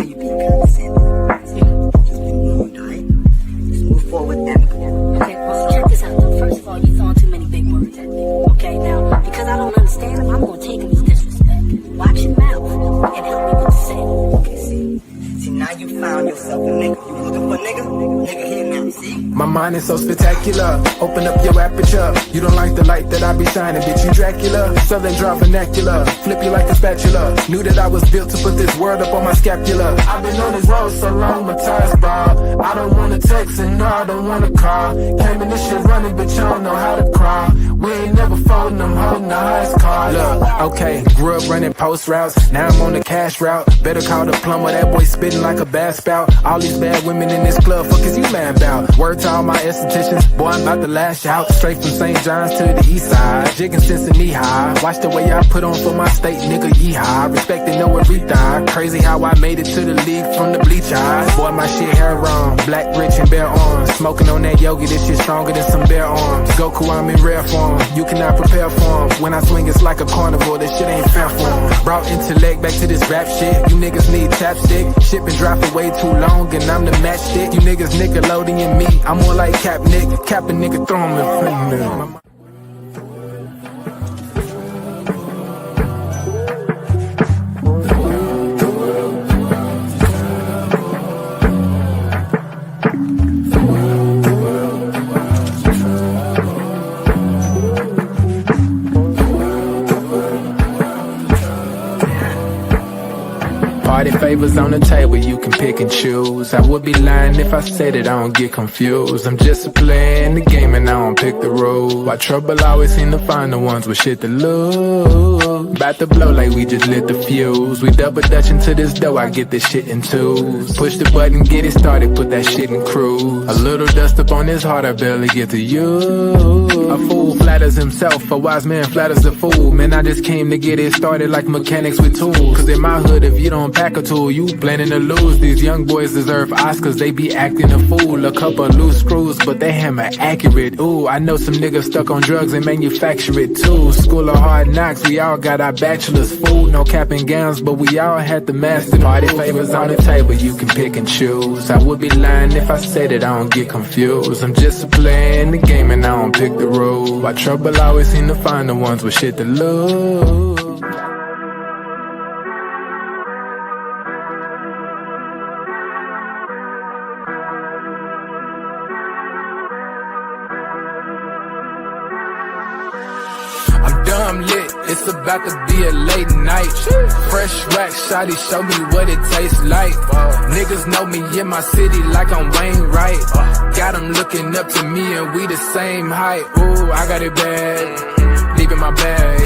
you being condescending. Just be warned, alright? Just move forward amicably. Okay, well, check this out, though. First of all, you throwing too many big words at me. Okay, now, because I don't understand them, I'm gonna take them as disrespect. Watch your mouth and help me with the saying. Okay, see, now you found yourself a nigga. You looking for a nigga? Nigga here now, see? My mind is so spectacular. Open up your aperture. You don't like the light that I be shining, bitch. You Dracula. Southern draw vernacular. Flip you like a spatula. Knew that I was built to put this word up on my scapula. I've been on this road so long, my tires bald. I don't wanna text and no, I don't wanna call. Came in this shit running, but you don't know how to crawl. We ain't never folding, I'm holding the highest card. Look, okay, grew up running post routes. Now I'm on the cash route. Better call the plumber, that boy spitting like a bass spout. All these bad women in this club, fuck is you mad about? Word to all my estheticians, boy, I'm about to lash out. Straight from St. John's to the east side, jigging since the knee high. Watch the way I put on for my state, nigga, yeehaw. Respect and know everything. Crazy how I made it to the league from the bleach eyes. Boy, my shit hair on, black, rich, and bare arms. Smoking on that yogi, this shit stronger than some bare arms. Goku, I'm in rare form, you cannot prepare for him. When I swing, it's like a carnivore, this shit ain't fair for him. Brought intellect back to this rap shit. You niggas need chapstick. Shit been dry for way too long, and I'm the matchstick. You niggas Nickelodeon me, I'm more like Cap Nick. Cap a nigga, throw him in front of me. Party favors on the table, you can pick and choose. I would be lying if I said that I don't get confused. I'm just a player in the game and I don't pick the rules. Why trouble always seem to find the ones with shit to lose. About to blow like we just lit the fuse. We double dutch into this dough, I get this shit in twos. Push the button, get it started, put that shit in cruise. A little dust up on his heart, I barely get to use. A fool flatters himself, a wise man flatters the fool. Man, I just came to get it started like mechanics with tools. Cause in my hood, if you don't pack a tool, you planning to lose. These young boys deserve Oscars, they be acting a fool. A couple loose screws, but they hammer accurate. Ooh, I know some niggas stuck on drugs and manufacture it too. School of hard knocks, we all got our bachelor's. Food, no cap and gowns, but we all had the master. Party favors on the table, you can pick and choose. I would be lying if I said that I don't get confused. I'm just a player in the game and I don't pick the rules. Why trouble always seem to find the ones with shit to lose. I'm dumb lit, it's about to be a late night. Fresh rack, shawty, show me what it tastes like. Niggas know me in my city like I'm Wayne Wright. Got them looking up to me and we the same height. Ooh, I got it bad, deep in my bag.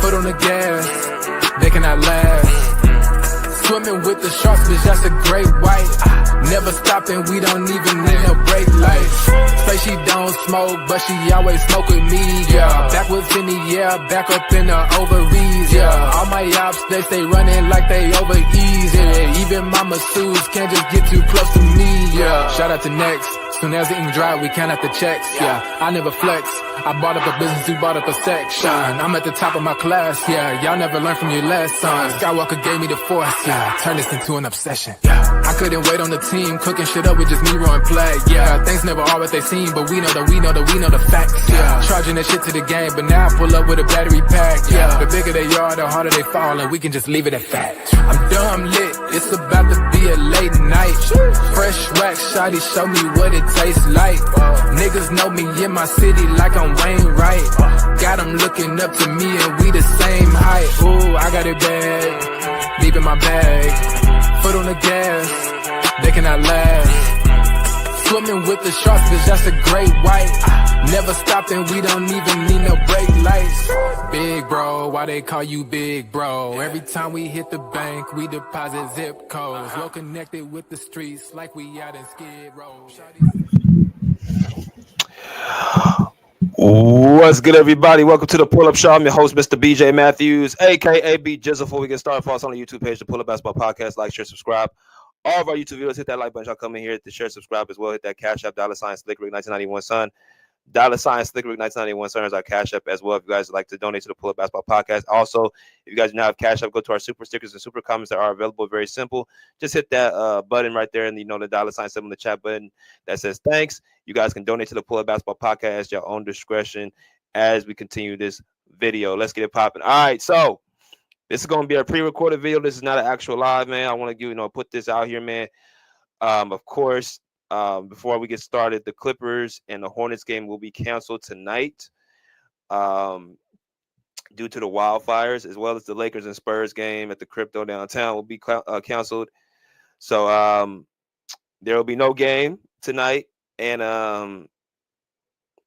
Foot on the gas, they cannot last. Swimming with the sharks, bitch, that's a great white. Never stopping, we don't even need no brake lights. Say she don't smoke, but she always smoke with me, yeah. Back with Vinny, yeah, back up in the ovaries, yeah. All my ops, they stay running like they over ease, yeah. Even my masseuses can't just get too close to me, yeah. Shout out to Next. Soon as the ink dry, we count out the checks, yeah. I never flex. I bought up a business, you bought up a section. I'm at the top of my class, yeah. Y'all never learned from your lessons. Skywalker gave me the force, yeah. Turned this into an obsession, yeah. I couldn't wait on the team, cooking shit up with just me rolling flag, yeah. Things never are what they seem, but we know the facts, yeah. Charging that shit to the game, but now I pull up with a battery pack, yeah. The bigger they are, the harder they fall, and we can just leave it at fact. I'm dumb lit, it's about to be a late night. Fresh rack, shawty, show me what it tastes like. Niggas know me in my city like I'm Wayne Wright. Got them looking up to me and we the same height. Ooh, I got it bad, deep in my bag. Foot on the gas, they cannot last. Swimming with the sharks, bitch, that's a great white. Never stopping, we don't even need no brake lights. Big bro, why they call you big bro? Every time we hit the bank, we deposit zip codes. Well connected with the streets like we out in Skid Row. What's good, everybody? Welcome to the Pull-Up Show. I'm your host, Mr. BJ Matthews, a.k.a. B Jizzle. Before we get started, follow us on the YouTube page, the Pull-Up Basketball Podcast. Like, share, subscribe. All of our YouTube videos, hit that like button. Y'all come in here, hit the share, subscribe as well. Hit that Cash App, $, Slick Rick, 1991 son. $Slickrick1991 serves our Cash App as well. If you guys would like to donate to the Pull Up Basketball Podcast. Also, if you guys do not have Cash App, go to our super stickers and super comments that are available. Very simple. Just hit that button right there and the $symbol in the chat button that says thanks. You guys can donate to the Pull Up Basketball Podcast at your own discretion as we continue this video. Let's get it popping. All right, so this is going to be a pre-recorded video. This is not an actual live, man. I want to put this out here, man. Of course, before we get started, the Clippers and the Hornets game will be canceled tonight due to the wildfires, as well as the Lakers and Spurs game at the Crypto downtown will be canceled. So there will be no game tonight, and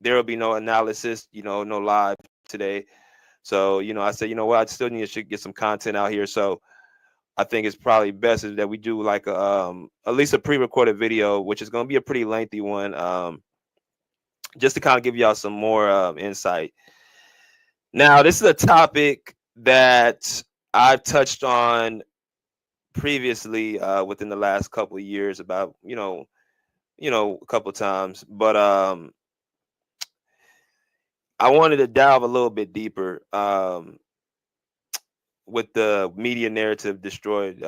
there will be no analysis, no live today. So, I said, what, I still need to get some content out here. So I think it's probably best is that we do like at least a pre-recorded video, which is going to be a pretty lengthy one, just to kind of give y'all some more insight. Now, this is a topic that I've touched on previously within the last couple of years about, a couple of times, but I wanted to delve a little bit deeper with the media narrative destroyed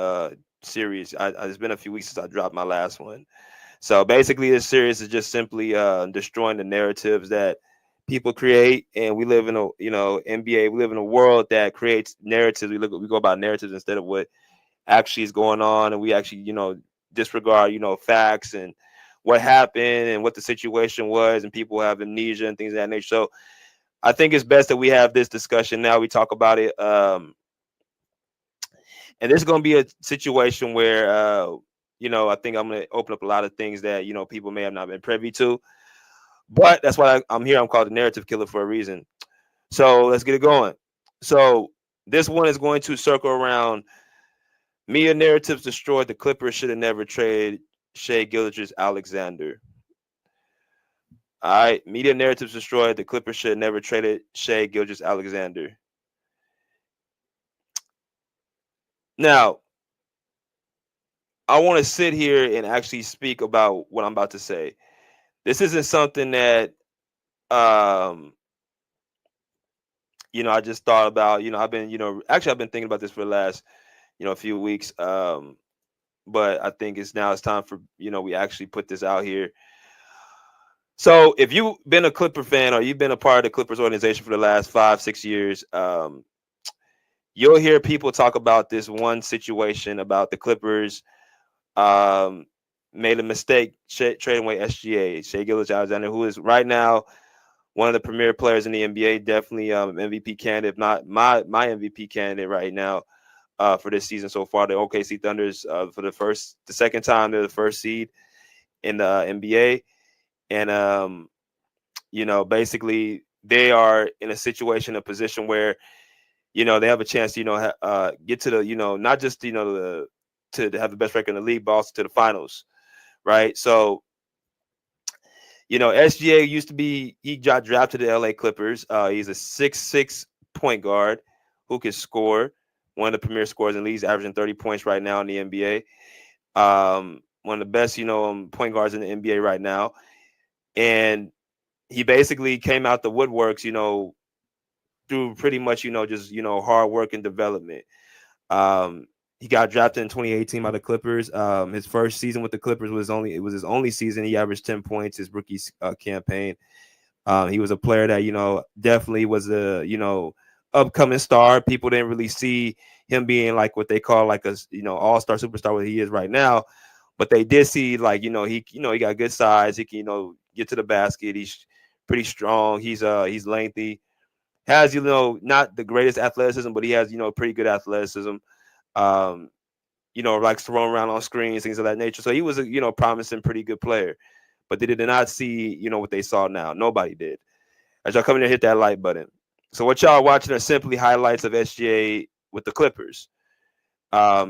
series. It's been a few weeks since I dropped my last one. So basically, this series is just simply destroying the narratives that people create, and we live in a NBA. We live in a world that creates narratives. We go about narratives instead of what actually is going on, and we actually disregard facts and what happened and what the situation was, and people have amnesia and things of that nature. So I think it's best that we have this discussion now. We talk about it. And this is going to be a situation where, I think I'm going to open up a lot of things that, people may have not been privy to. But that's why I'm here. I'm called the narrative killer for a reason. So let's get it going. So this one is going to circle around media narratives destroyed. The Clippers should have never traded Shai Gilgeous-Alexander. All right. Media narratives destroyed. The Clippers should have never traded Shai Gilgeous-Alexander. Now, I want to sit here and actually speak about what I'm about to say. This isn't something that, I just thought about. I've been thinking about this for the last, a few weeks. But I think it's time for, we actually put this out here. So if you've been a Clipper fan or you've been a part of the Clippers organization for the last 5-6 years, you'll hear people talk about this one situation about the Clippers made a mistake trading away SGA, Shai Gilgeous-Alexander, who is right now one of the premier players in the NBA, definitely MVP candidate, if not my MVP candidate right now for this season so far. The OKC Thunders for the second time they're the first seed in the NBA, and basically they are in a position where they have a chance to get to the not just to have the best record in the league, but also to the finals, right? So SGA he got drafted to the LA Clippers. He's a 6'6" point guard who can score, one of the premier scorers in the league. He's averaging 30 points right now in the NBA. One of the best point guards in the NBA right now, and he basically came out the woodworks through pretty much just hard work and development. He got drafted in 2018 by the Clippers. His first season with the Clippers was his only season. He averaged 10 points his rookie campaign. He was a player that definitely was a upcoming star. People didn't really see him being like what they call like a all-star superstar, what he is right now, but they did see like he got good size. He can get to the basket. He's pretty strong. He's lengthy. Has not the greatest athleticism, but he has pretty good athleticism. Likes to run around on screens, things of that nature. So he was a promising, pretty good player. But they did not see what they saw now. Nobody did. As y'all come in and hit that like button. So what y'all watching are simply highlights of SGA with the Clippers.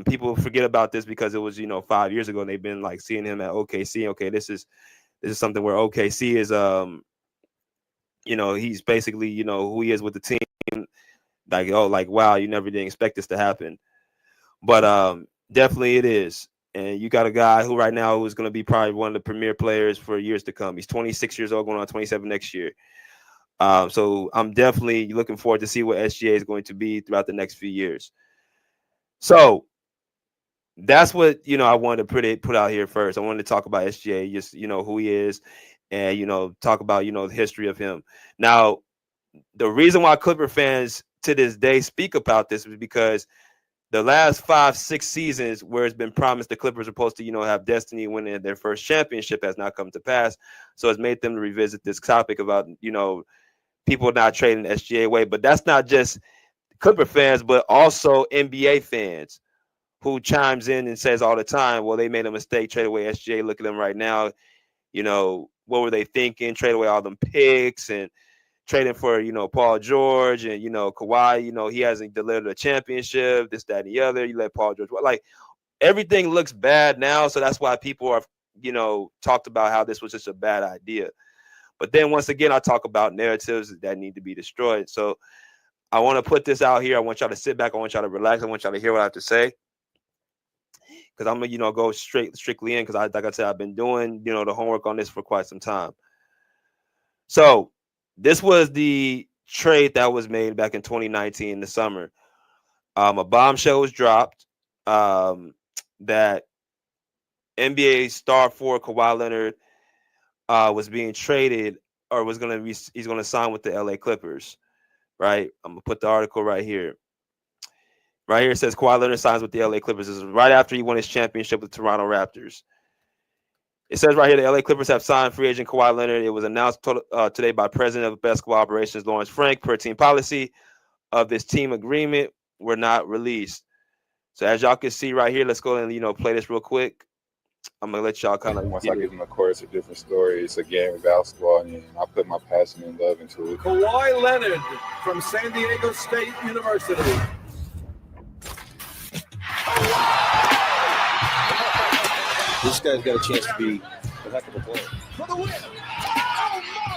People forget about this because it was 5 years ago, and they've been like seeing him at OKC. Okay, this is something where OKC is he's basically who he is with the team. Like wow, you never did expect this to happen. But definitely it is. And you got a guy who right now is going to be probably one of the premier players for years to come. He's 26 years old, going on 27 next year. So I'm definitely looking forward to see what SGA is going to be throughout the next few years. So that's what, I wanted to put out here first. I wanted to talk about SGA, just, who he is, and, talk about, the history of him. Now, the reason why Clipper fans to this day speak about this is because the last 5-6 seasons where it's been promised the Clippers are supposed to, have destiny winning their first championship has not come to pass. So it's made them revisit this topic about, people not trading SGA away. But that's not just Clipper fans, but also NBA fans who chimes in and says all the time, well, they made a mistake, trade away SGA. Look at them right now. What were they thinking? Trade away all them picks and trading for, Paul George and, Kawhi, he hasn't delivered a championship, this, that, and the other. You let Paul George, like, everything looks bad now. So that's why people are, talked about how this was just a bad idea. But then once again, I talk about narratives that need to be destroyed. So I want to put this out here. I want y'all to sit back. I want y'all to relax. I want y'all to hear what I have to say. Because I'm going to, go strictly in because, like I said, I've been doing, the homework on this for quite some time. So this was the trade that was made back in 2019 in the summer. A bombshell was dropped that NBA star forward Kawhi Leonard was being traded or he's going to sign with the LA Clippers, right? I'm going to put the article right here. Right here it says Kawhi Leonard signs with the LA Clippers. This is right after he won his championship with the Toronto Raptors. It says right here, the LA Clippers have signed free agent Kawhi Leonard. It was announced today by President of Basketball Operations Lawrence Frank. Per team policy of this team agreement were not released. So as y'all can see right here, let's go and play this real quick. I'm gonna let y'all kind of once I get in the court, it's a different story. It's a game of basketball, and I put my passion and love into it. Kawhi Leonard from San Diego State University. This guy's got a chance to be a heck of a player. For the win.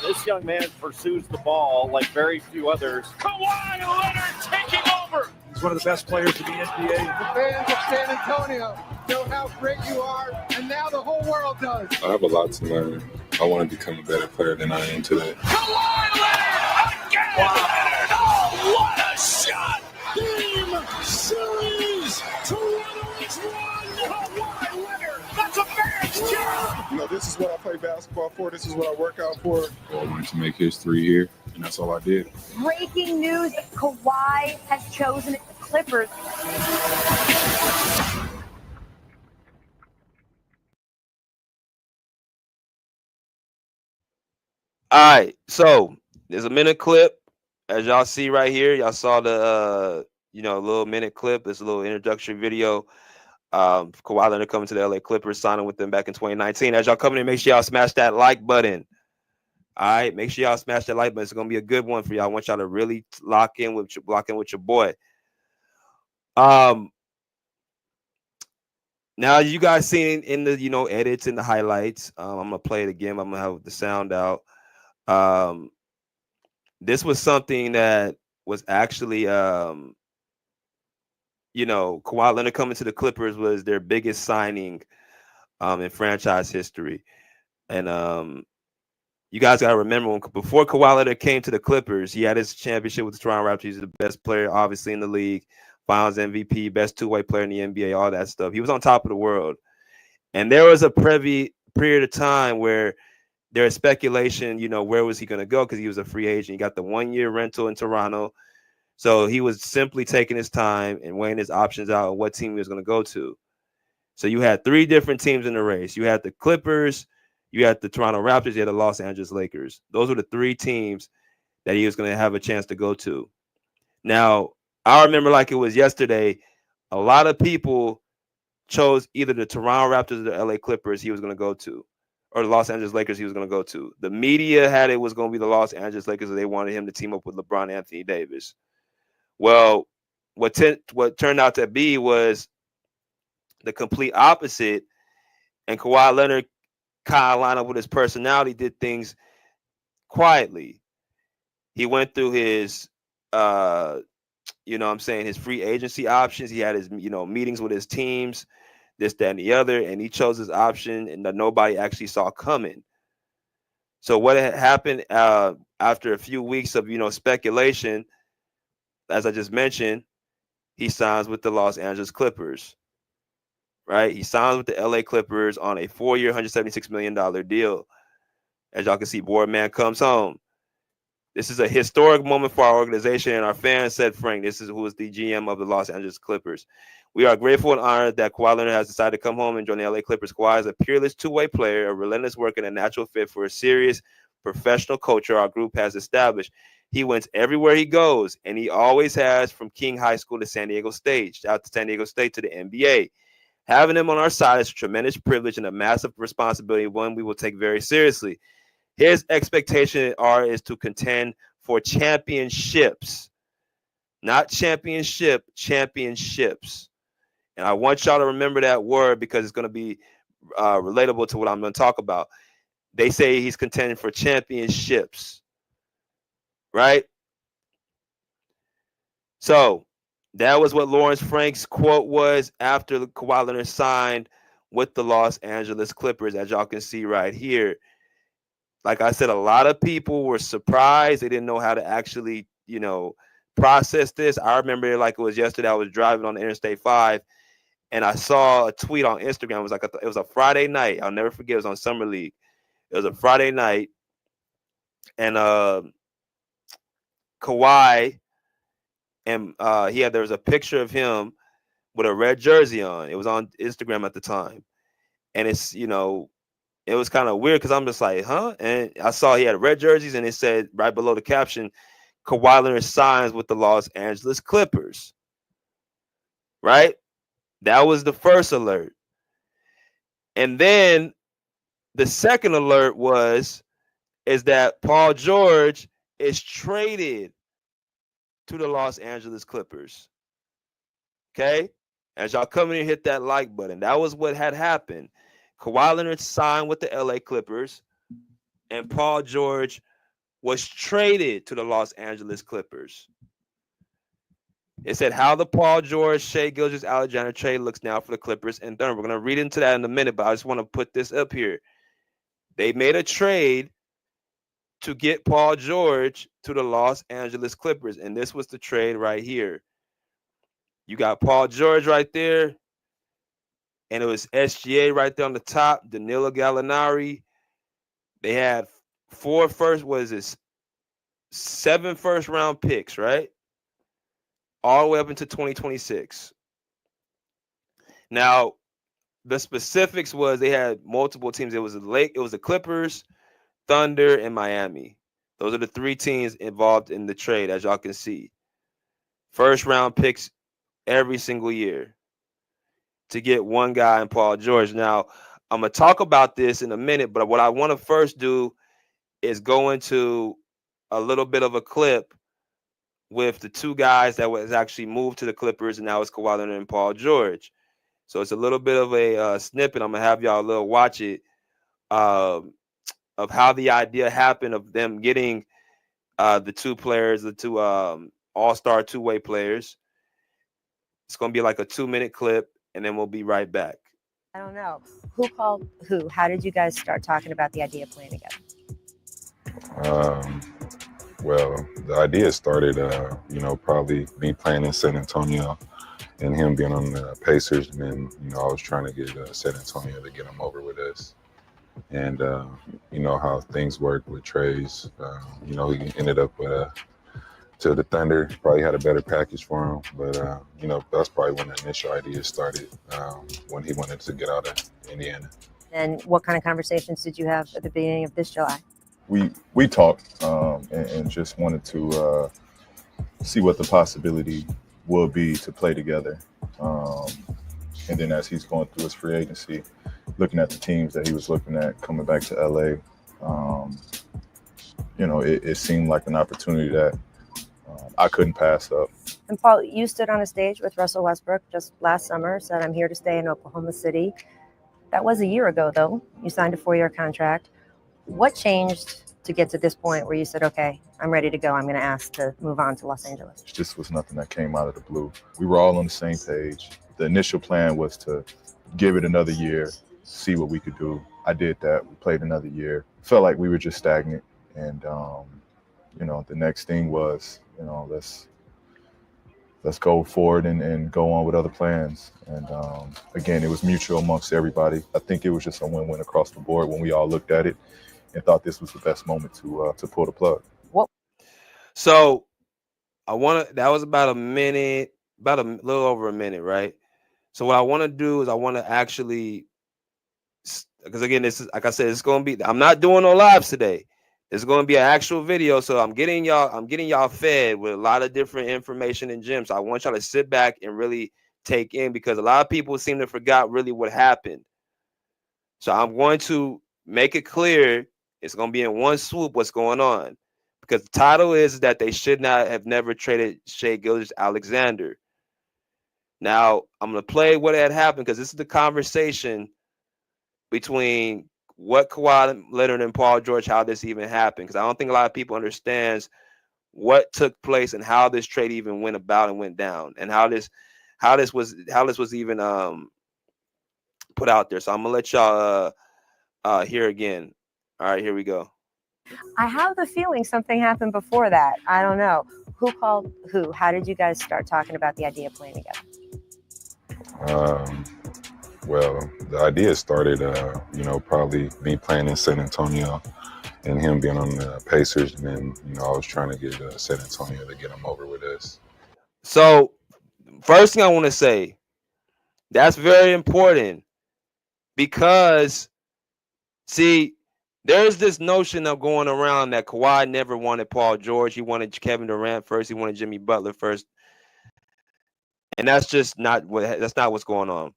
This young man pursues the ball like very few others. Kawhi Leonard taking over. He's one of the best players in the NBA. The fans of San Antonio know how great you are, and now the whole world does. I have a lot to learn. I want to become a better player than I am today. Kawhi Leonard again. Wow. Oh, what a shot. Game series. Toronto is won. Kawhi Leonard. That's a man's job. This is what I play basketball for. This is what I work out for. I wanted to make history here, and that's all I did. Breaking news, Kawhi has chosen the Clippers. All right, so there's a minute clip. As y'all see right here, y'all saw the little minute clip. This little introductory video. Kawhi Leonard coming to the LA Clippers, signing with them back in 2019. As y'all coming in, make sure y'all smash that like button. All right, make sure y'all smash that like button. It's gonna be a good one for y'all. I want y'all to really lock in with your boy. Now you guys seen in the edits and the highlights. I'm gonna play it again. I'm gonna have the sound out. This was something that was actually Kawhi Leonard coming to the Clippers was their biggest signing in franchise history. And you guys got to remember, before Kawhi Leonard came to the Clippers, he had his championship with the Toronto Raptors. He's the best player, obviously, in the league, Finals MVP, best two-way player in the NBA, all that stuff. He was on top of the world. And there was a period of time where there was speculation, where was he going to go because he was a free agent. He got the 1-year rental in Toronto. So he was simply taking his time and weighing his options out on what team he was going to go to. So you had 3 different teams in the race. You had the Clippers, you had the Toronto Raptors, you had the Los Angeles Lakers. Those were the 3 teams that he was going to have a chance to go to. Now, I remember like it was yesterday, a lot of people chose either the Toronto Raptors or the LA Clippers he was going to go to, or the Los Angeles Lakers he was going to go to. The media had it was going to be the Los Angeles Lakers, and they wanted him to team up with LeBron Anthony Davis. Well, what turned out to be was the complete opposite, and Kawhi Leonard kind of lined up with his personality, did things quietly. He went through his, his free agency options. He had his, meetings with his teams. this, that, and the other, and he chose his option and that nobody actually saw coming. So what had happened after a few weeks of speculation, as I just mentioned, he signs with the Los Angeles Clippers. Right? He signs with the LA Clippers on a 4-year, $176 million deal. As y'all can see, Boardman comes home. This is a historic moment for our organization and our fans, said Frank. This is who is the GM of the Los Angeles Clippers. We are grateful and honored that Kawhi Leonard has decided to come home and join the LA Clippers. Kawhi is a peerless two-way player, a relentless worker, and a natural fit for a serious professional culture our group has established. He wins everywhere he goes, and he always has, from King High School to San Diego State. Shout out to San Diego State to the NBA. Having him on our side is a tremendous privilege and a massive responsibility, one we will take very seriously. His expectation is to contend for championships, not championship, championships. And I want y'all to remember that word because it's going to be relatable to what I'm going to talk about. They say he's contending for championships, right? So that was what Lawrence Frank's quote was after the Kawhi Leonard signed with the Los Angeles Clippers, as y'all can see right here. Like I said, a lot of people were surprised. They didn't know how to actually, process this. I remember it like it was yesterday. I was driving on the Interstate 5, and I saw a tweet on Instagram. It was a Friday night. I'll never forget. It was on Summer League. It was a Friday night, and Kawhi, and there was a picture of him with a red jersey on. It was on Instagram at the time, and it's it was kind of weird because I'm just like, huh? And I saw he had red jerseys, and it said right below the caption, Kawhi Leonard signs with the Los Angeles Clippers. Right? That was the first alert. And then the second alert is that Paul George is traded to the Los Angeles Clippers. Okay? As y'all come in and hit that like button, that was what had happened. Kawhi Leonard signed with the LA Clippers, and Paul George was traded to the Los Angeles Clippers. It said how the Paul George, Shai GIlgeous-Alexander trade looks now for the Clippers and Thunder. We're going to read into that in a minute, but I just want to put this up here. They made a trade to get Paul George to the Los Angeles Clippers, and this was the trade right here. You got Paul George right there, and it was SGA right there on the top, Danilo Gallinari. They had 7 first-round picks, right? All the way up into 2026. Now, the specifics was they had multiple teams. It was the Clippers, Thunder, and Miami. Those are the 3 teams involved in the trade, as y'all can see. First-round picks every single year to get one guy in Paul George. Now, I'm going to talk about this in a minute, but what I want to first do is go into a little bit of a clip with the 2 guys that was actually moved to the Clippers, and now it's Kawhi Leonard and Paul George. So it's a little bit of a snippet. I'm going to have y'all watch it of how the idea happened of them getting the 2 players, the 2 all-star two-way players. It's going to be like a 2-minute clip, and then we'll be right back. I don't know. Who called who? How did you guys start talking about the idea of playing together? Well, the idea started, probably me playing in San Antonio and him being on the Pacers. And then, I was trying to get San Antonio to get him over with us. And, how things work with trades. He ended up to the Thunder. Probably had a better package for him. But, that's probably when the initial idea started, when he wanted to get out of Indiana. And what kind of conversations did you have at the beginning of this July? We talked and just wanted to see what the possibility would be to play together. And then as he's going through his free agency, looking at the teams that he was looking at coming back to LA, it seemed like an opportunity that I couldn't pass up. And Paul, you stood on a stage with Russell Westbrook just last summer, said, "I'm here to stay in Oklahoma City." That was a year ago, though. You signed a 4-year contract. What changed to get to this point where you said, okay, I'm ready to go. I'm going to ask to move on to Los Angeles? It just was nothing that came out of the blue. We were all on the same page. The initial plan was to give it another year, see what we could do. I did that. We played another year. Felt like we were just stagnant, and the next thing was, let's go forward and go on with other plans. And again, it was mutual amongst everybody. I think it was just a win-win across the board when we all looked at it and thought this was the best moment to pull the plug. So that was about a minute, about a little over a minute, right? So what I want to do is I want to actually, because again, this is, like I said, it's going to be, I'm not doing no lives today. It's going to be an actual video. So I'm getting y'all fed with a lot of different information and gems. So I want y'all to sit back and really take in, because a lot of people seem to forgot really what happened. So I'm going to make it clear. It's going to be in one swoop what's going on, because the title is that they should not have never traded Shai GIlgeous-Alexander. Now, I'm going to play what had happened, because this is the conversation between what Kawhi Leonard and Paul George, how this even happened, because I don't think a lot of people understands what took place and how this trade even went about and went down, and how this was even put out there. So I'm gonna let y'all hear again. All right, here we go. I have the feeling something happened before that. I don't know. Who called who? How did you guys start talking about the idea of playing together? Well, the idea started, probably me playing in San Antonio and him being on the Pacers. And then, I was trying to get San Antonio to get him over with us. So first thing I want to say, that's very important, because, see, there's this notion of going around that Kawhi never wanted Paul George. He wanted Kevin Durant first. He wanted Jimmy Butler first. And that's just not what's going on.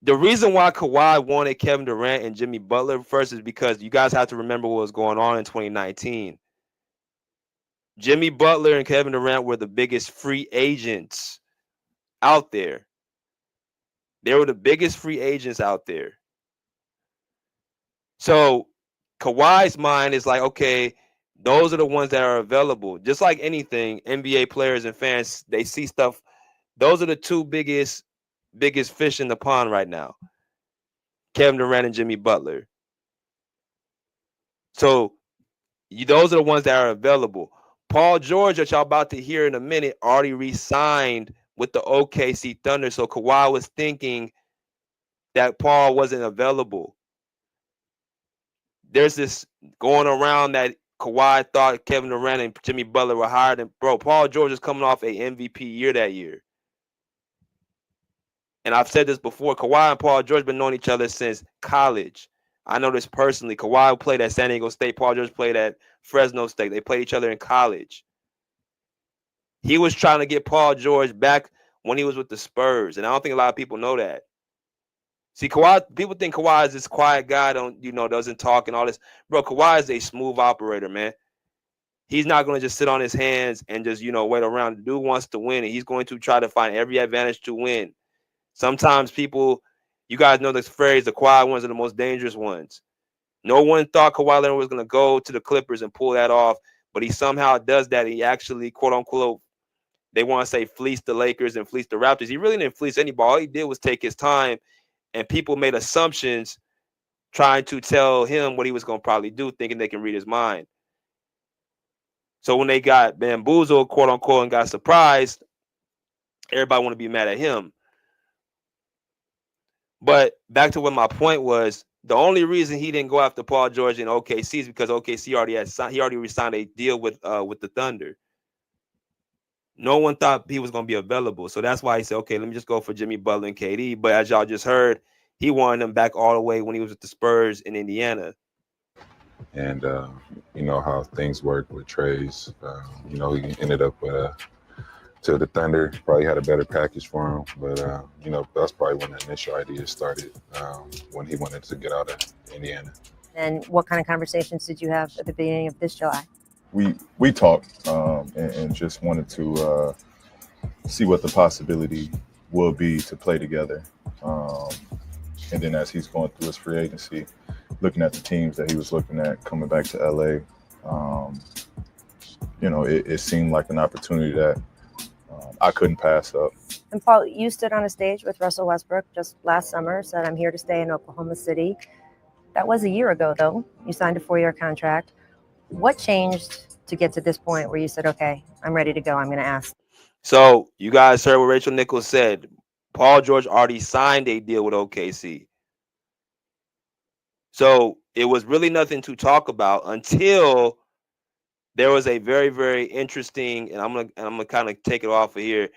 The reason why Kawhi wanted Kevin Durant and Jimmy Butler first is because you guys have to remember what was going on in 2019. Jimmy Butler and Kevin Durant were the biggest free agents out there. They were the biggest free agents out there. So Kawhi's mind is like, okay, those are the ones that are available. Just like anything, NBA players and fans, they see stuff. Those are the two biggest fish in the pond right now. Kevin Durant and Jimmy Butler. So those are the ones that are available. Paul George, that y'all about to hear in a minute, already re-signed with the OKC Thunder. So Kawhi was thinking that Paul wasn't available. There's this going around that Kawhi thought Kevin Durant and Jimmy Butler were higher than, bro, Paul George is coming off a MVP year that year. And I've said this before, Kawhi and Paul George been knowing each other since college. I know this personally. Kawhi played at San Diego State. Paul George played at Fresno State. They played each other in college. He was trying to get Paul George back when he was with the Spurs. And I don't think a lot of people know that. See, Kawhi, people think Kawhi is this quiet guy, doesn't talk and all this. Bro, Kawhi is a smooth operator, man. He's not going to just sit on his hands and just, wait around. The dude wants to win, and he's going to try to find every advantage to win. Sometimes people, you guys know this phrase, the quiet ones are the most dangerous ones. No one thought Kawhi Leonard was going to go to the Clippers and pull that off, but he somehow does that. He actually, quote unquote, they want to say fleece the Lakers and fleece the Raptors. He really didn't fleece anybody. All he did was take his time, and people made assumptions trying to tell him what he was going to probably do, thinking they can read his mind. So when they got bamboozled, quote unquote, and got surprised, everybody want to be mad at him. But back to what my point was, the only reason he didn't go after Paul George in OKC is because OKC already re-signed a deal with the Thunder. No one thought he was going to be available. So that's why he said, okay, let me just go for Jimmy Butler and KD. But as y'all just heard, he wanted them back all the way when he was with the Spurs in Indiana. And, how things work with trades. He ended up to the Thunder. Probably had a better package for him. But, that's probably when the initial idea started, when he wanted to get out of Indiana. And what kind of conversations did you have at the beginning of this July? We talked and just wanted to see what the possibility would be to play together. And then as he's going through his free agency, looking at the teams that he was looking at coming back to LA, it seemed like an opportunity that I couldn't pass up. And Paul, you stood on a stage with Russell Westbrook just last summer, said, I'm here to stay in Oklahoma City. That was a year ago, though. You signed a 4-year contract. What changed to get to this point where you said, okay, I'm ready to go, I'm going to ask? So you guys heard what Rachel Nichols said. Paul George already signed a deal with OKC. So it was really nothing to talk about until there was a very, very interesting, and I'm gonna kind of take it off of here.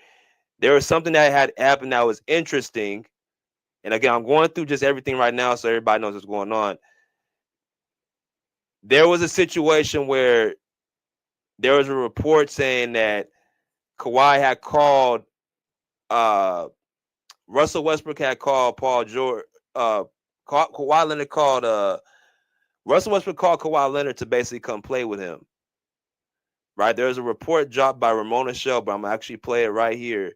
There was something that had happened that was interesting. And again, I'm going through just everything right now so everybody knows what's going on. There was a situation where there was a report saying that Kawhi had called Russell Westbrook had called Paul George Kawhi Leonard called Russell Westbrook called Kawhi Leonard to basically come play with him. Right? There's a report dropped by Ramona Shelburne. I'm gonna actually play it right here.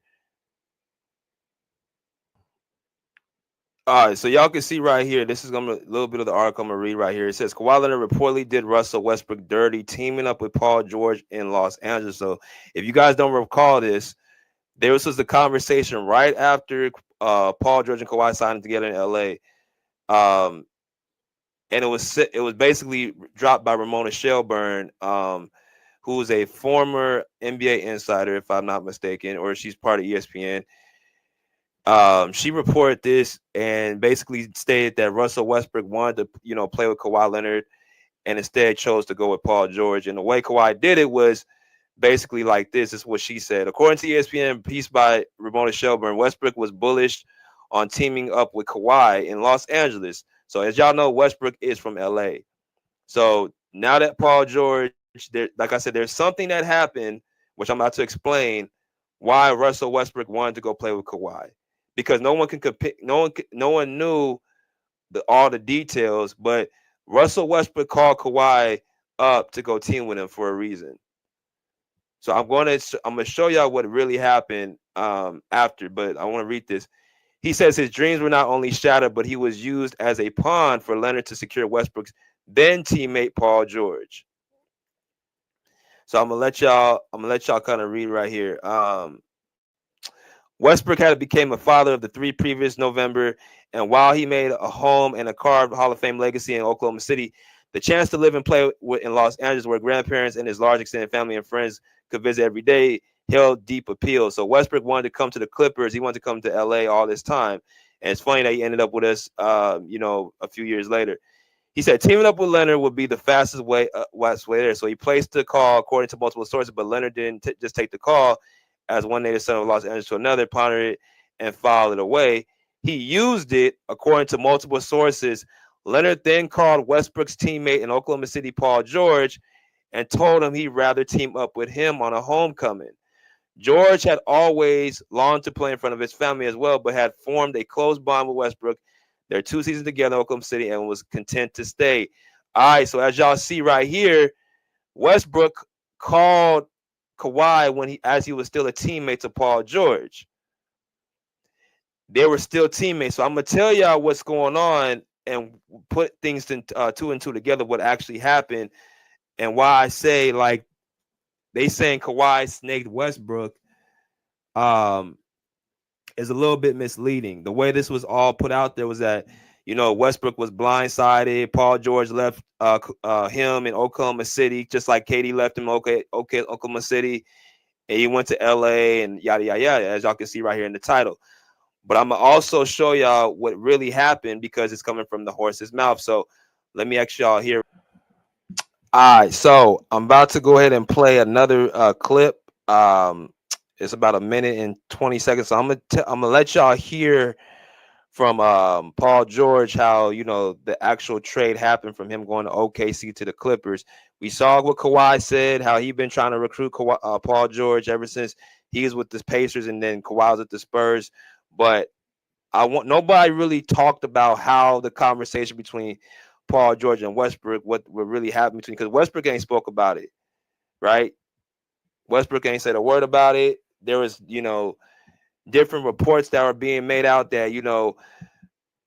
All right, so y'all can see right here. This is a little bit of the article I'm gonna read right here. It says Kawhi Leonard reportedly did Russell Westbrook dirty, teaming up with Paul George in Los Angeles. So if you guys don't recall this, there was the conversation right after Paul George and Kawhi signed together in LA. And it was basically dropped by Ramona Shelburne, who's a former NBA insider, if I'm not mistaken, or she's part of ESPN. She reported this and basically stated that Russell Westbrook wanted to, play with Kawhi Leonard and instead chose to go with Paul George. And the way Kawhi did it was basically like this. This is what she said. According to ESPN, piece by Ramona Shelburne, Westbrook was bullish on teaming up with Kawhi in Los Angeles. So as y'all know, Westbrook is from LA. So now that Paul George, like I said, there's something that happened, which I'm about to explain why Russell Westbrook wanted to go play with Kawhi. Because no one can compare, no one knew all the details, but Russell Westbrook called Kawhi up to go team with him for a reason. So I'm gonna show y'all what really happened after, but I want to read this. He says his dreams were not only shattered, but he was used as a pawn for Leonard to secure Westbrook's then teammate Paul George. So I'm gonna let y'all kind of read right here. Westbrook had became a father of the 3 previous November, and while he made a home and a carved Hall of Fame legacy in Oklahoma City, the chance to live and play in Los Angeles, where grandparents and his large extended family and friends could visit every day, held deep appeal. So Westbrook wanted to come to the Clippers. He wanted to come to LA all this time. And it's funny that he ended up with us, a few years later. He said teaming up with Leonard would be the fastest way there. So he placed the call according to multiple sources, but Leonard didn't just take the call as one native son of Los Angeles to another, pondered it, and filed it away. He used it, according to multiple sources. Leonard then called Westbrook's teammate in Oklahoma City, Paul George, and told him he'd rather team up with him on a homecoming. George had always longed to play in front of his family as well, but had formed a close bond with Westbrook. Their 2 seasons together in Oklahoma City and was content to stay. All right, so as y'all see right here, Westbrook called Kawhi as he was still a teammate to Paul George. They were still teammates. So I'm gonna tell y'all what's going on and put things 2 and 2 together, what actually happened, and why I say like they saying Kawhi snaked Westbrook is a little bit misleading. The way this was all put out there was that Westbrook was blindsided. Paul George left him in Oklahoma City, just like KD left him Oklahoma City, and he went to LA and yada yada yada, as y'all can see right here in the title. But I'm gonna also show y'all what really happened because it's coming from the horse's mouth. So let me ask y'all here. All right, so I'm about to go ahead and play another clip. It's about 1 minute and 20 seconds. So I'm gonna let y'all hear from Paul George how the actual trade happened from him going to OKC to the Clippers. We saw what Kawhi said, how he'd been trying to recruit Paul George ever since he was with the Pacers and then Kawhi was with the Spurs. But nobody really talked about how the conversation between Paul George and Westbrook, what really happened between, because Westbrook ain't spoke about it, right? Westbrook ain't said a word about it. There was, different reports that were being made out that,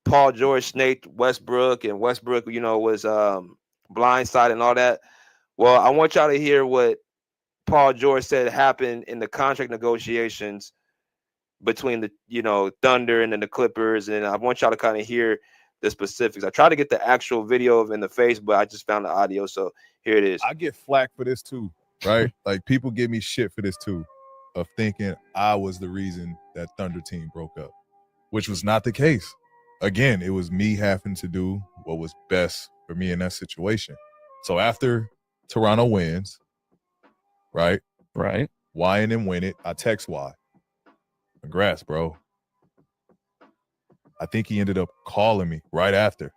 Paul George snaked Westbrook and Westbrook, was blindsided and all that. Well, I want y'all to hear what Paul George said happened in the contract negotiations between the Thunder and then the Clippers, and I want y'all to kind of hear the specifics. I tried to get the actual video of in the face, but I just found the audio, so here it is. I get flack for this too, right? Like people give me shit for this too, of thinking I was the reason that Thunder team broke up, which was not the case. Again, it was me having to do what was best for me in that situation. So after Toronto wins, right? Right. Y and them win it. I text Y. Congrats, bro. I think he ended up calling me right after.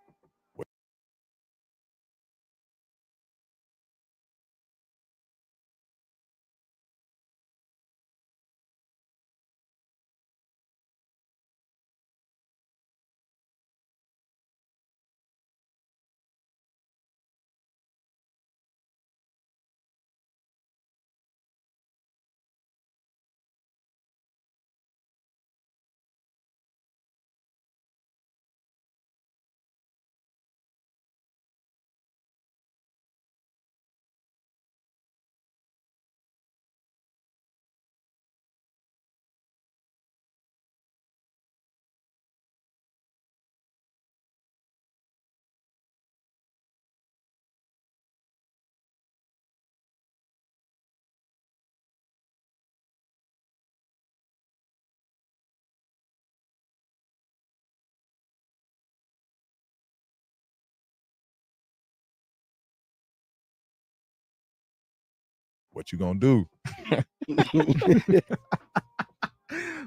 What you gonna do?